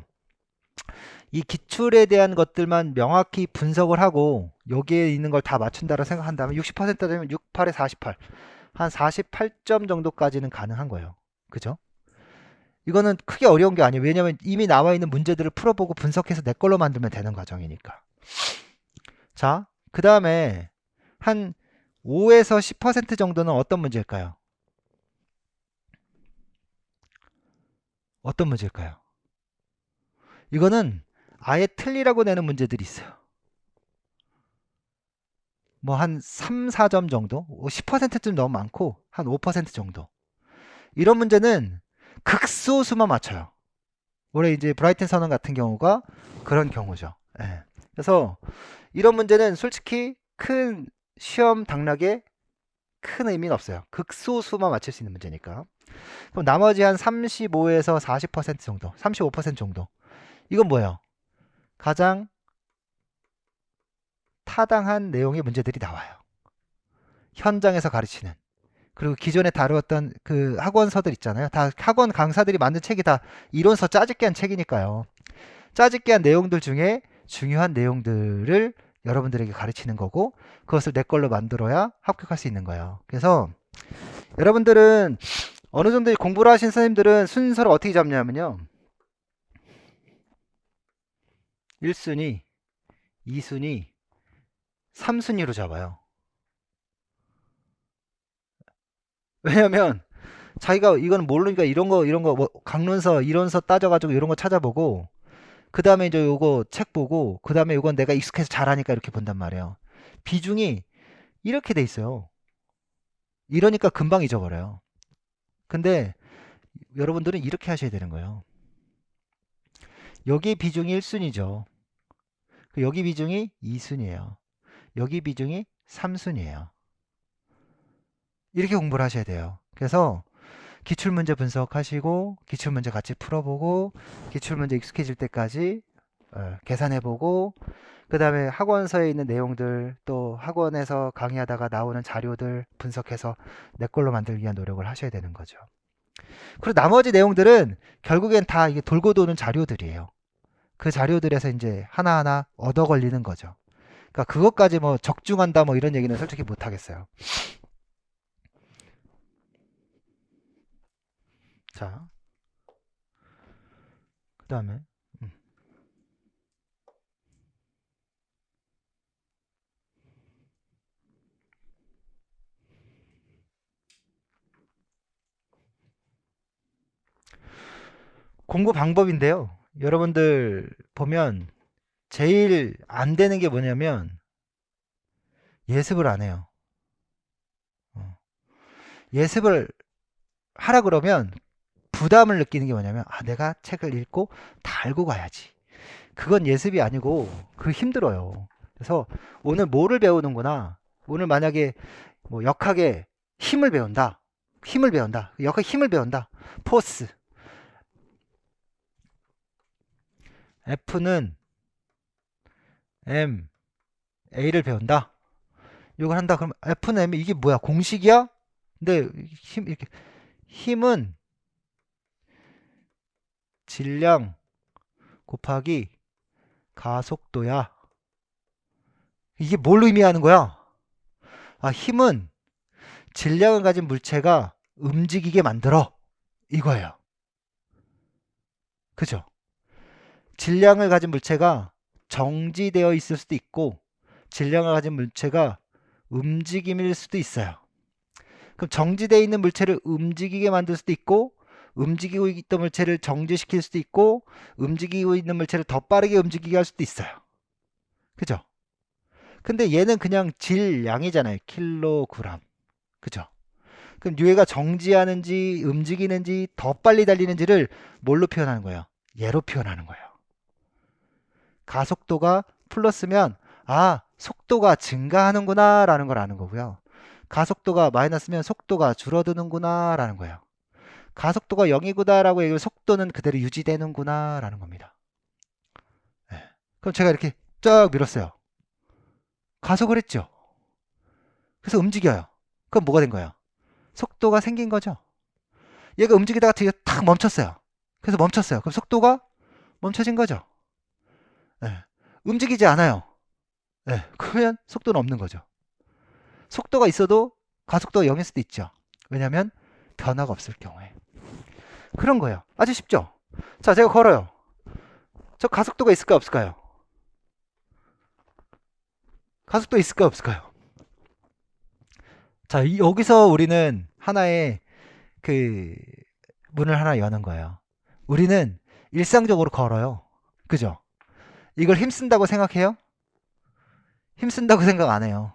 이 기출에 대한 것들만 명확히 분석을 하고 여기에 있는 걸 다 맞춘다고 생각한다면 60% 되면 68에 48, 한 48점 정도까지는 가능한 거예요. 그죠? 이거는 크게 어려운 게 아니에요. 왜냐면 이미 나와 있는 문제들을 풀어보고 분석해서 내 걸로 만들면 되는 과정이니까. 자, 그 다음에 한 5에서 10% 정도는 어떤 문제일까요? 어떤 문제일까요? 이거는 아예 틀리라고 내는 문제들이 있어요. 뭐 한 3, 4점 정도? 10%쯤 너무 많고 한 5% 정도. 이런 문제는 극소수만 맞춰요. 올해 이제 브라이튼 선언 같은 경우가 그런 경우죠. 예. 그래서 이런 문제는 솔직히 큰 시험 당락에 큰 의미는 없어요. 극소수만 맞출 수 있는 문제니까. 그럼 나머지 한 35에서 40% 정도, 35% 정도. 이건 뭐예요? 가장 타당한 내용의 문제들이 나와요. 현장에서 가르치는. 그리고 기존에 다루었던 그 학원서들 있잖아요. 다 학원 강사들이 만든 책이 다 이론서 짜집게 한 책이니까요. 짜집게 한 내용들 중에 중요한 내용들을 여러분들에게 가르치는 거고 그것을 내 걸로 만들어야 합격할 수 있는 거예요. 그래서 여러분들은 어느 정도 공부를 하신 선생님들은 순서를 어떻게 잡냐면요. 1순위, 2순위, 3순위로 잡아요. 왜냐면 자기가 이거는 모르니까 이런 거 뭐 강론서, 이론서 따져가지고 이런 거 찾아보고 그 다음에 이제 요거 책 보고 그 다음에 요건 내가 익숙해서 잘하니까 이렇게 본단 말이에요. 비중이 이렇게 돼 있어요. 이러니까 금방 잊어버려요. 근데 여러분들은 이렇게 하셔야 되는 거예요. 여기 비중이 1순위죠. 여기 비중이 2순위예요. 여기 비중이 3순위예요. 이렇게 공부를 하셔야 돼요. 그래서 기출문제 분석하시고 기출문제 같이 풀어보고 기출문제 익숙해질 때까지 계산해보고 그 다음에 학원서에 있는 내용들 또 학원에서 강의하다가 나오는 자료들 분석해서 내 걸로 만들기 위한 노력을 하셔야 되는 거죠. 그리고 나머지 내용들은 결국엔 다 이게 돌고 도는 자료들이에요. 그 자료들에서 이제 하나하나 얻어 걸리는 거죠. 그러니까 그것까지 뭐 적중한다 뭐 이런 얘기는 솔직히 못 하겠어요. 자, 그 다음에 공부 방법인데요. 여러분들 보면 제일 안 되는 게 뭐냐면 예습을 안 해요. 예습을 하라 그러면 부담을 느끼는 게 뭐냐면 내가 책을 읽고 다 알고 가야지. 그건 예습이 아니고 그 힘들어요. 그래서 오늘 뭐를 배우는구나. 오늘 만약에 뭐 역학의 힘을 배운다. 힘을 배운다. 역학 힘을 배운다. 포스. F는 M, A를 배운다. 이걸 한다. 그럼 F는 M 이게 뭐야? 공식이야? 근데 이렇게 힘은 질량 곱하기 가속도야. 이게 뭘 의미하는 거야? 힘은 질량을 가진 물체가 움직이게 만들어. 이거예요. 그죠? 질량을 가진 물체가 정지되어 있을 수도 있고 질량을 가진 물체가 움직임일 수도 있어요. 그럼 정지되어 있는 물체를 움직이게 만들 수도 있고 움직이고 있던 물체를 정지시킬 수도 있고 움직이고 있는 물체를 더 빠르게 움직이게 할 수도 있어요. 그죠? 근데 얘는 그냥 질량이잖아요. 킬로그램. 그죠? 그럼 얘가 정지하는지 움직이는지 더 빨리 달리는지를 뭘로 표현하는 거예요? 얘로 표현하는 거예요. 가속도가 플러스면 속도가 증가하는구나 라는 걸 아는 거고요. 가속도가 마이너스면 속도가 줄어드는구나 라는 거예요. 가속도가 0이구나 라고 얘기하면 속도는 그대로 유지되는구나 라는 겁니다. 네. 그럼 제가 이렇게 쫙 밀었어요. 가속을 했죠. 그래서 움직여요. 그럼 뭐가 된 거예요? 속도가 생긴 거죠. 얘가 움직이다가 뒤에 탁 멈췄어요. 그래서 멈췄어요. 그럼 속도가 멈춰진 거죠. 예, 움직이지 않아요. 예, 그러면 속도는 없는 거죠. 속도가 있어도 가속도가 0일 수도 있죠. 왜냐하면 변화가 없을 경우에. 그런 거예요. 아주 쉽죠? 자, 제가 걸어요. 저 가속도가 있을까요, 없을까요? 가속도 있을까요, 없을까요? 자, 여기서 우리는 하나의 그 문을 하나 여는 거예요. 우리는 일상적으로 걸어요. 그죠? 이걸 힘쓴다고 생각해요? 힘쓴다고 생각 안 해요.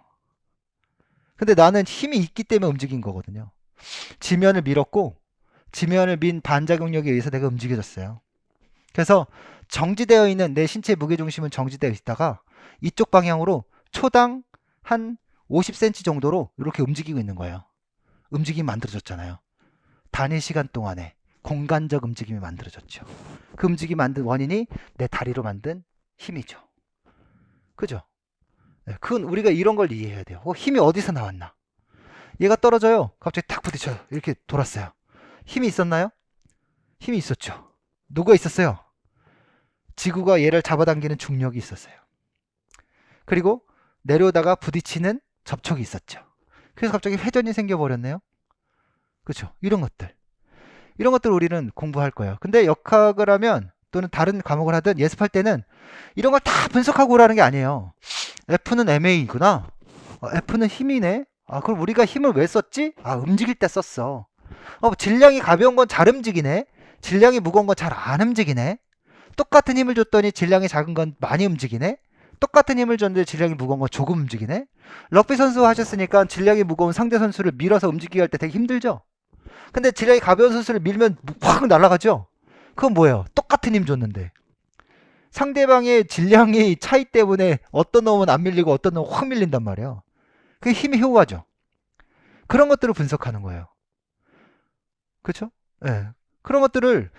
근데 나는 힘이 있기 때문에 움직인 거거든요. 지면을 밀었고, 지면을 민 반작용력에 의해서 내가 움직여졌어요. 그래서 정지되어 있는 내 신체 무게중심은 정지되어 있다가 이쪽 방향으로 초당 한 50cm 정도로 이렇게 움직이고 있는 거예요. 움직임이 만들어졌잖아요. 단위 시간 동안에 공간적 움직임이 만들어졌죠. 그 움직임이 만든 원인이 내 다리로 만든 힘이죠. 그죠? 네, 그건 우리가 이런 걸 이해해야 돼요. 힘이 어디서 나왔나? 얘가 떨어져요. 갑자기 탁 부딪혀요. 이렇게 돌았어요. 힘이 있었나요? 힘이 있었죠. 누가 있었어요? 지구가 얘를 잡아당기는 중력이 있었어요. 그리고 내려오다가 부딪히는 접촉이 있었죠. 그래서 갑자기 회전이 생겨버렸네요. 그렇죠? 이런 것들 우리는 공부할 거예요. 근데 역학을 하면 또는 다른 과목을 하든 예습할 때는 이런 걸 다 분석하고 오라는 게 아니에요. F는 MA구나. F는 힘이네. 그럼 우리가 힘을 왜 썼지? 움직일 때 썼어. 질량이 가벼운 건 잘 움직이네. 질량이 무거운 건 잘 안 움직이네. 똑같은 힘을 줬더니 질량이 작은 건 많이 움직이네. 똑같은 힘을 줬는데 질량이 무거운 건 조금 움직이네. 럭비 선수 하셨으니까 질량이 무거운 상대 선수를 밀어서 움직이게 할 때 되게 힘들죠. 근데 질량이 가벼운 선수를 밀면 확 날아가죠. 그건 뭐예요? 똑같은 힘 줬는데 상대방의 질량의 차이 때문에 어떤 놈은 안 밀리고 어떤 놈은 확 밀린단 말이에요. 그게 힘의 효과죠. 그런 것들을 분석하는 거예요. 그렇죠? 예. 그런 것들을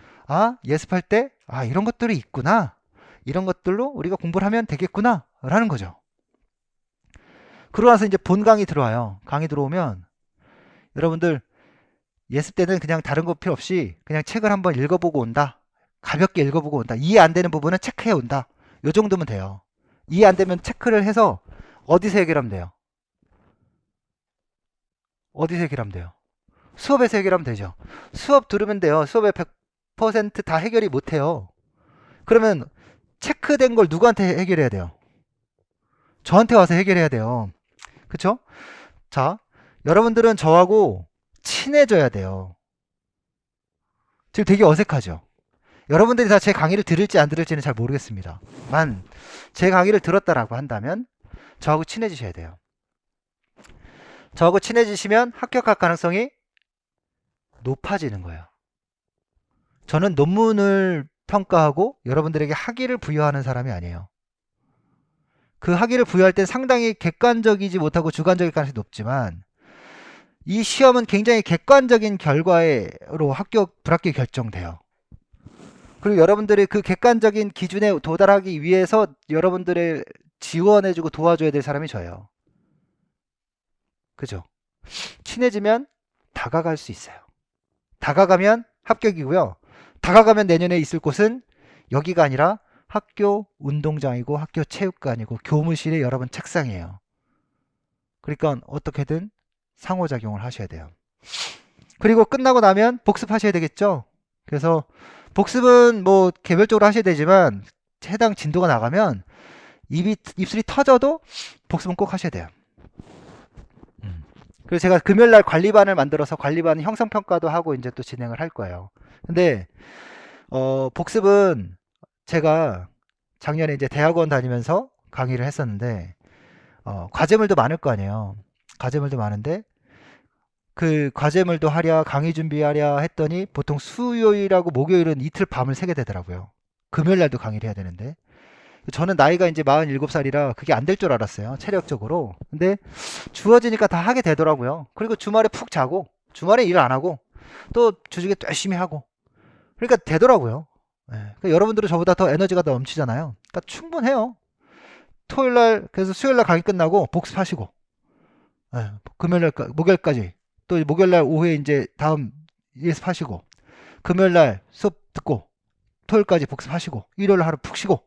예습할 때 이런 것들이 있구나. 이런 것들로 우리가 공부를 하면 되겠구나 라는 거죠. 그러고 나서 이제 본 강의 들어와요. 강의 들어오면 여러분들 예습 때는 그냥 다른 거 필요 없이 그냥 책을 한번 읽어보고 온다. 가볍게 읽어보고 온다. 이해 안 되는 부분은 체크해 온다. 요 정도면 돼요. 이해 안 되면 체크를 해서 어디서 해결하면 돼요? 어디서 해결하면 돼요? 수업에서 해결하면 되죠. 수업 들으면 돼요. 수업에 100%다 해결이 못 해요. 그러면 체크된 걸 누구한테 해결해야 돼요? 저한테 와서 해결해야 돼요. 그쵸? 자, 여러분들은 저하고 친해져야 돼요. 지금 되게 어색하죠? 여러분들이 다 제 강의를 들을지 안 들을지는 잘 모르겠습니다. 제 강의를 들었다라고 한다면 저하고 친해지셔야 돼요. 저하고 친해지시면 합격할 가능성이 높아지는 거예요. 저는 논문을 평가하고 여러분들에게 학위를 부여하는 사람이 아니에요. 그 학위를 부여할 때 상당히 객관적이지 못하고 주관적일 가능성이 높지만 이 시험은 굉장히 객관적인 결과로 합격, 불합격이 결정돼요. 그리고 여러분들의 그 객관적인 기준에 도달하기 위해서 여러분들의 지원해주고 도와줘야 될 사람이 저예요. 그죠? 친해지면 다가갈 수 있어요. 다가가면 합격이고요. 다가가면 내년에 있을 곳은 여기가 아니라 학교 운동장이고 학교 체육관이고 교무실의 여러분 책상이에요. 그러니까 어떻게든 상호작용을 하셔야 돼요. 그리고 끝나고 나면 복습하셔야 되겠죠. 그래서 복습은 뭐 개별적으로 하셔야 되지만 해당 진도가 나가면 입술이 터져도 복습은 꼭 하셔야 돼요. 그래서 제가 금요일날 관리반을 만들어서 관리반 형성평가도 하고 이제 또 진행을 할 거예요. 근데 복습은 제가 작년에 이제 대학원 다니면서 강의를 했었는데 과제물도 많을 거 아니에요. 과제물도 많은데 그 과제물도 하랴 강의 준비하랴 했더니 보통 수요일하고 목요일은 이틀 밤을 새게 되더라고요. 금요일날도 강의를 해야 되는데 저는 나이가 이제 47살이라 그게 안 될 줄 알았어요. 체력적으로. 근데 주어지니까 다 하게 되더라고요. 그리고 주말에 푹 자고 주말에 일 안 하고 또 주중에 또 열심히 하고 그러니까 되더라고요. 그러니까 여러분들은 저보다 더 에너지가 더 넘치잖아요. 그러니까 충분해요. 토요일날 그래서 수요일날 강의 끝나고 복습하시고 금요일날 목요일까지 또 목요일날 오후에 이제 다음 예습하시고 금요일날 수업 듣고 토요일까지 복습하시고 일요일 하루 푹 쉬고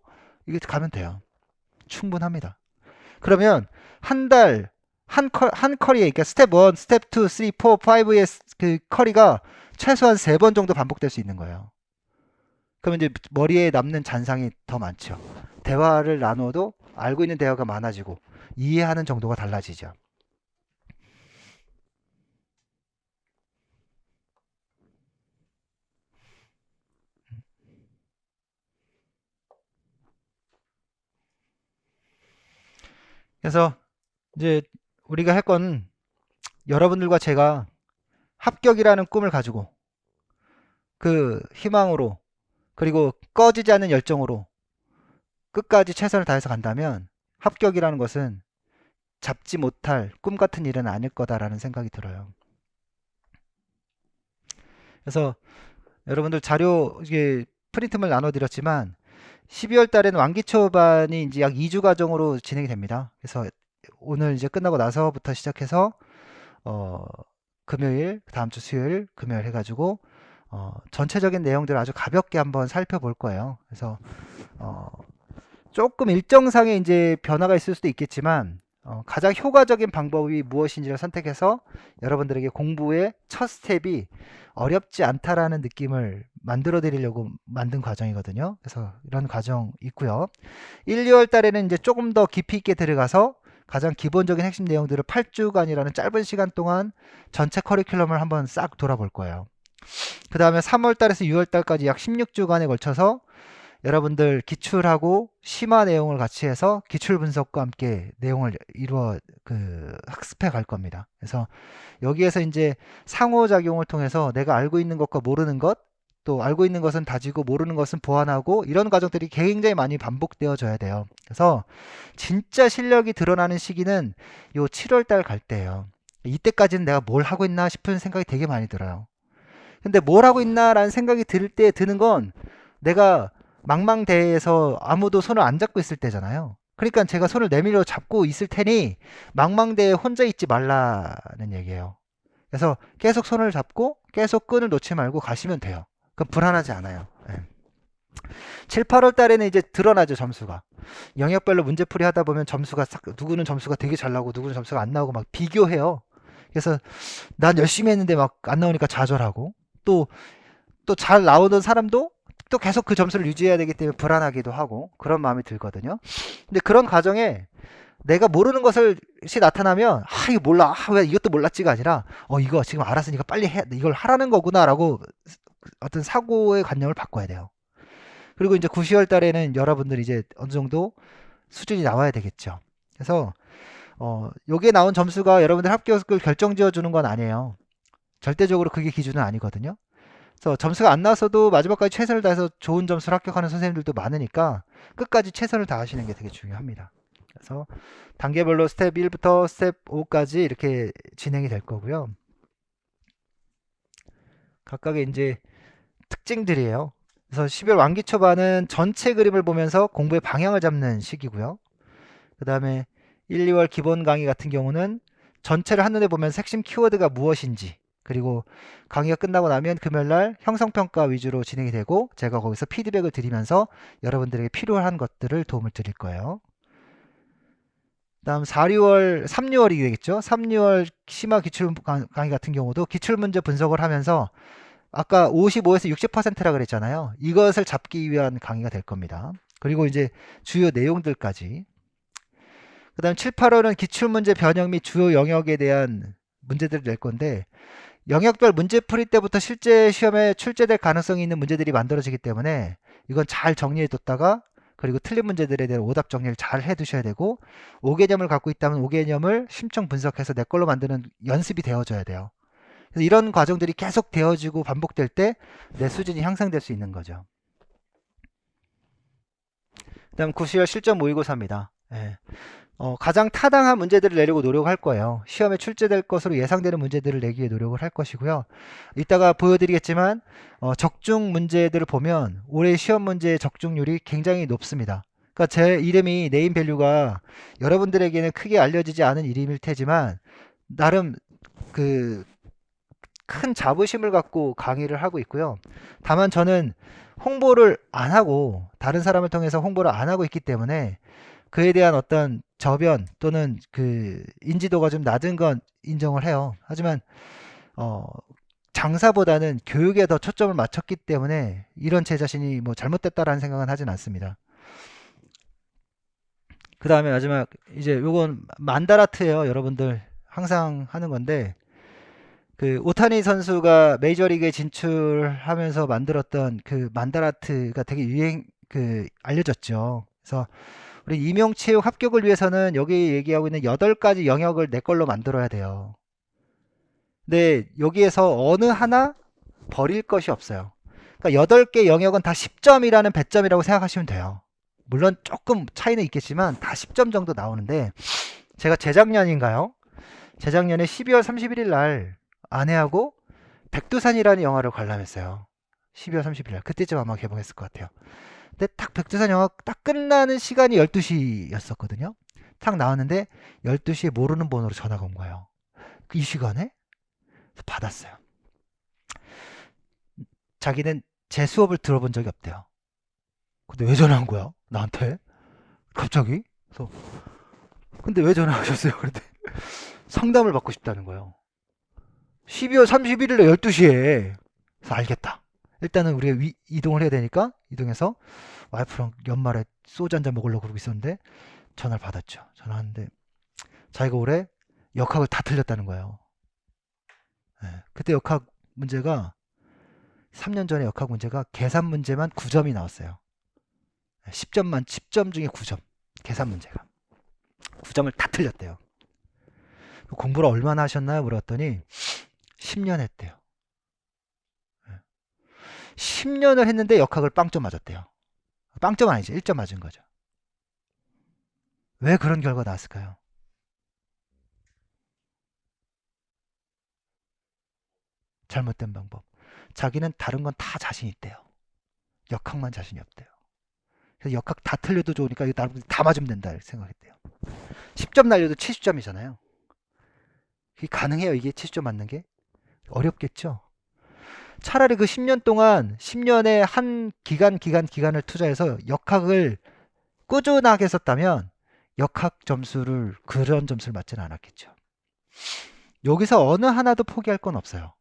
이게 가면 돼요. 충분합니다. 그러면 한 달, 한 커리에, 그러니까 스텝 1, 스텝 2, 3, 4, 5의 그 커리가 최소한 3번 정도 반복될 수 있는 거예요. 그러면 이제 머리에 남는 잔상이 더 많죠. 대화를 나눠도 알고 있는 대화가 많아지고 이해하는 정도가 달라지죠. 그래서 이제 우리가 할 건 여러분들과 제가 합격이라는 꿈을 가지고 그 희망으로 그리고 꺼지지 않는 열정으로 끝까지 최선을 다해서 간다면 합격이라는 것은 잡지 못할 꿈 같은 일은 아닐 거다라는 생각이 들어요. 그래서 여러분들 자료 이게 프린트물 나눠드렸지만 12월 달에는 완기 초반이 이제 약 2주 과정으로 진행이 됩니다. 그래서 오늘 이제 끝나고 나서부터 시작해서 어, 금요일, 다음 주 수요일, 금요일 해가지고 전체적인 내용들을 아주 가볍게 한번 살펴볼 거예요. 그래서 어, 조금 일정상의 이제 변화가 있을 수도 있겠지만 가장 효과적인 방법이 무엇인지를 선택해서 여러분들에게 공부의 첫 스텝이 어렵지 않다라는 느낌을 만들어 드리려고 만든 과정이거든요. 그래서 이런 과정 있고요. 1, 2월 달에는 이제 조금 더 깊이 있게 들어가서 가장 기본적인 핵심 내용들을 8주간이라는 짧은 시간 동안 전체 커리큘럼을 한번 싹 돌아볼 거예요. 그 다음에 3월 달에서 6월 달까지 약 16주간에 걸쳐서 여러분들 기출하고 심화 내용을 같이 해서 기출 분석과 함께 내용을 이루어 학습해 갈 겁니다. 그래서 여기에서 이제 상호작용을 통해서 내가 알고 있는 것과 모르는 것, 또 알고 있는 것은 다지고 모르는 것은 보완하고 이런 과정들이 굉장히 많이 반복되어져야 돼요. 그래서 진짜 실력이 드러나는 시기는 요 7월 달 갈 때예요. 이때까지는 내가 뭘 하고 있나 싶은 생각이 되게 많이 들어요. 근데 뭘 하고 있나라는 생각이 들 때 드는 건 내가 망망대해에서 아무도 손을 안 잡고 있을 때잖아요. 그러니까 제가 손을 내밀어 잡고 있을 테니 망망대해 혼자 있지 말라는 얘기예요. 그래서 계속 손을 잡고 계속 끈을 놓지 말고 가시면 돼요. 그럼 불안하지 않아요. 네. 7, 8월 달에는 이제 드러나죠, 점수가. 영역별로 문제풀이 하다 보면 점수가 누구는 점수가 되게 잘 나오고 누구는 점수가 안 나오고 막 비교해요. 그래서 난 열심히 했는데 막 안 나오니까 좌절하고 또 잘 나오던 사람도 또 계속 그 점수를 유지해야 되기 때문에 불안하기도 하고 그런 마음이 들거든요. 근데 그런 과정에 내가 모르는 것이 나타나면 이거 몰라, 왜 이것도 몰랐지가 아니라 이거 지금 알았으니까 빨리 해, 이걸 하라는 거구나라고 어떤 사고의 관념을 바꿔야 돼요. 그리고 이제 9, 10월 달에는 여러분들이 이제 어느 정도 수준이 나와야 되겠죠. 그래서 여기에 나온 점수가 여러분들 합격을 결정지어 주는 건 아니에요. 절대적으로 그게 기준은 아니거든요. 그래서 점수가 안 나와서도 마지막까지 최선을 다해서 좋은 점수를 합격하는 선생님들도 많으니까 끝까지 최선을 다하시는 게 되게 중요합니다. 그래서 단계별로 스텝 1부터 스텝 5까지 이렇게 진행이 될 거고요. 각각의 이제 특징들이에요. 그래서 12월 완기 초반은 전체 그림을 보면서 공부의 방향을 잡는 시기고요. 그 다음에 1, 2월 기본 강의 같은 경우는 전체를 한눈에 보면서 핵심 키워드가 무엇인지 그리고 강의가 끝나고 나면 금요일날 형성평가 위주로 진행이 되고 제가 거기서 피드백을 드리면서 여러분들에게 필요한 것들을 도움을 드릴 거예요. 다음 4, 6월, 3, 6월이 되겠죠. 3, 6월 심화 기출 강의 같은 경우도 기출문제 분석을 하면서 아까 55에서 60%라 그랬잖아요. 이것을 잡기 위한 강의가 될 겁니다. 그리고 이제 주요 내용들까지. 그 다음 7, 8월은 기출문제 변형 및 주요 영역에 대한 문제들을 낼 건데 영역별 문제풀이 때부터 실제 시험에 출제될 가능성이 있는 문제들이 만들어지기 때문에 이건 잘 정리해 뒀다가 그리고 틀린 문제들에 대한 오답 정리를 잘 해 두셔야 되고 5개념을 갖고 있다면 5개념을 심층 분석해서 내 걸로 만드는 연습이 되어져야 돼요. 그래서 이런 과정들이 계속 되어지고 반복될 때 내 수준이 향상될 수 있는 거죠. 그 다음 9시열 실전 모의고사입니다. 예. 가장 타당한 문제들을 내려고 노력할 거예요. 시험에 출제될 것으로 예상되는 문제들을 내기 위해 노력을 할 것이고요. 이따가 보여드리겠지만 적중 문제들을 보면 올해 시험 문제의 적중률이 굉장히 높습니다. 그러니까 제 이름이 네임 밸류가 여러분들에게는 크게 알려지지 않은 이름일 테지만 나름 그 큰 자부심을 갖고 강의를 하고 있고요. 다만 저는 홍보를 안 하고 다른 사람을 통해서 홍보를 안 하고 있기 때문에 그에 대한 어떤 저변 또는 그 인지도가 좀 낮은 건 인정을 해요. 하지만 어, 장사보다는 교육에 더 초점을 맞췄기 때문에 이런 제 자신이 뭐 잘못됐다라는 생각은 하진 않습니다. 그 다음에 마지막 이제 요건 만다라트예요. 여러분들 항상 하는 건데 그 오타니 선수가 메이저리그에 진출하면서 만들었던 그 만다라트가 되게 알려졌죠. 그래서 우리 임용체육 합격을 위해서는 여기 얘기하고 있는 8가지 영역을 내 걸로 만들어야 돼요. 근데 여기에서 어느 하나 버릴 것이 없어요. 그러니까 8개 영역은 다 10점이라는 배점이라고 생각하시면 돼요. 물론 조금 차이는 있겠지만 다 10점 정도 나오는데 제가 재작년인가요? 재작년에 12월 31일 날 아내하고 백두산이라는 영화를 관람했어요. 12월 31일 날. 그때쯤 아마 개봉했을 것 같아요. 근데 딱 백두산 영화 딱 끝나는 시간이 12시였었거든요. 딱 나왔는데 12시에 모르는 번호로 전화가 온 거예요. 이 시간에? 받았어요. 자기는 제 수업을 들어본 적이 없대요. 근데 왜 전화한 거야? 나한테? 갑자기? 그래서 근데 왜 전화하셨어요? 그런데 상담을 받고 싶다는 거예요. 12월 31일에 12시에. 그래서 알겠다. 일단은 우리가 이동을 해야 되니까 이동해서 와이프랑 연말에 소주 한잔 먹으려고 그러고 있었는데 전화를 받았죠. 전화하는데 자기가 올해 역학을 다 틀렸다는 거예요. 네. 그때 역학 문제가 3년 전에 역학 문제가 계산 문제만 9점이 나왔어요. 10점 중에 9점. 계산 문제가. 9점을 다 틀렸대요. 공부를 얼마나 하셨나요? 물었더니 10년 했대요. 10년을 했는데 역학을 빵점 맞았대요. 빵점 아니죠. 1점 맞은 거죠. 왜 그런 결과 나왔을까요? 잘못된 방법. 자기는 다른 건 다 자신 있대요. 역학만 자신이 없대요. 그래서 역학 다 틀려도 좋으니까 이거 다 맞으면 된다 이렇게 생각했대요. 10점 날려도 70점이잖아요. 이게 가능해요? 이게 70점 맞는 게? 어렵겠죠? 차라리 그 10년 동안 10년의 한 기간을 투자해서 역학을 꾸준하게 했었다면 역학 점수를 그런 점수를 맞지는 않았겠죠. 여기서 어느 하나도 포기할 건 없어요.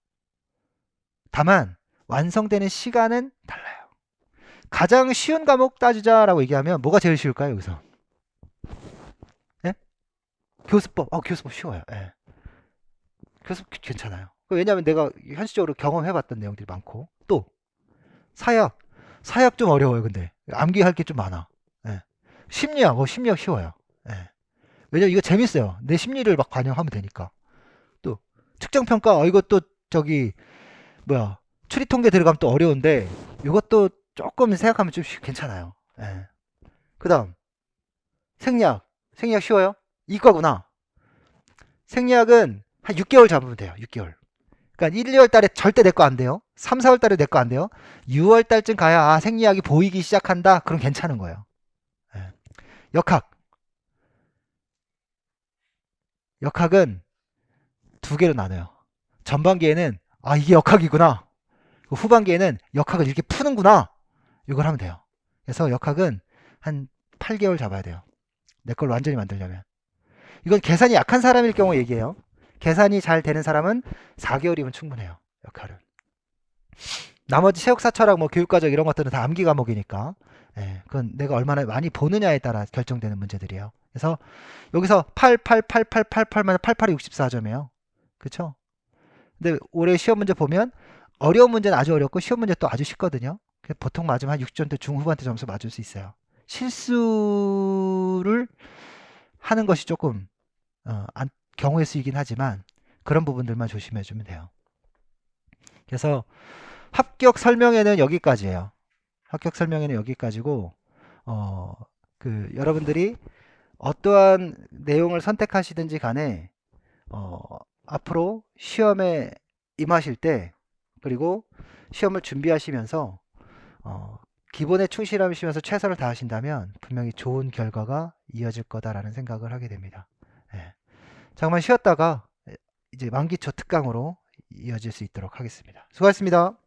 다만 완성되는 시간은 달라요. 가장 쉬운 과목 따지자라고 얘기하면 뭐가 제일 쉬울까요? 여기서 예? 교수법. 교수법 쉬워요. 예. 교수법 괜찮아요. 왜냐하면 내가 현실적으로 경험해봤던 내용들이 많고 또 사약 좀 어려워요. 근데 암기할 게 좀 많아. 예. 심리학 쉬워요. 예. 왜냐면 이거 재밌어요. 내 심리를 막 반영하면 되니까. 또 측정평가 이것도 저기 뭐야 추리통계 들어가면 또 어려운데 이것도 조금 생각하면 좀 괜찮아요. 예. 그 다음 생리학 쉬워요? 이과구나. 생리학은 한 6개월 잡으면 돼요. 6개월. 그러니까 1, 2월 달에 절대 내 거 안 돼요. 3, 4월 달에 내 거 안 돼요. 6월 달쯤 가야 생리학이 보이기 시작한다. 그럼 괜찮은 거예요. 예. 역학은 2개로 나눠요. 전반기에는 이게 역학이구나. 후반기에는 역학을 이렇게 푸는구나. 이걸 하면 돼요. 그래서 역학은 한 8개월 잡아야 돼요. 내 걸 완전히 만들려면. 이건 계산이 약한 사람일 경우 얘기해요. 계산이 잘 되는 사람은 4개월이면 충분해요. 역할은. 나머지 체육사철학 뭐 교육과정 이런 것들은 다 암기 과목이니까 그건 내가 얼마나 많이 보느냐에 따라 결정되는 문제들이에요. 그래서 여기서 8, 8, 8, 8, 8, 8만 88이 64점이에요. 그쵸? 근데 올해 시험 문제 보면 어려운 문제는 아주 어렵고 쉬운 문제 또 아주 쉽거든요. 보통 맞으면 한 60점대 중후반대 점수 맞을 수 있어요. 실수를 하는 것이 조금 경우의 수이긴 하지만 그런 부분들만 조심해 주면 돼요. 그래서 합격 설명회는 여기까지예요. 합격 설명회는 여기까지고 여러분들이 어떠한 내용을 선택하시든지 간에 앞으로 시험에 임하실 때 그리고 시험을 준비하시면서 기본에 충실하시면서 최선을 다하신다면 분명히 좋은 결과가 이어질 거다라는 생각을 하게 됩니다. 예. 잠깐만 쉬었다가 이제 만기초 특강으로 이어질 수 있도록 하겠습니다. 수고하셨습니다.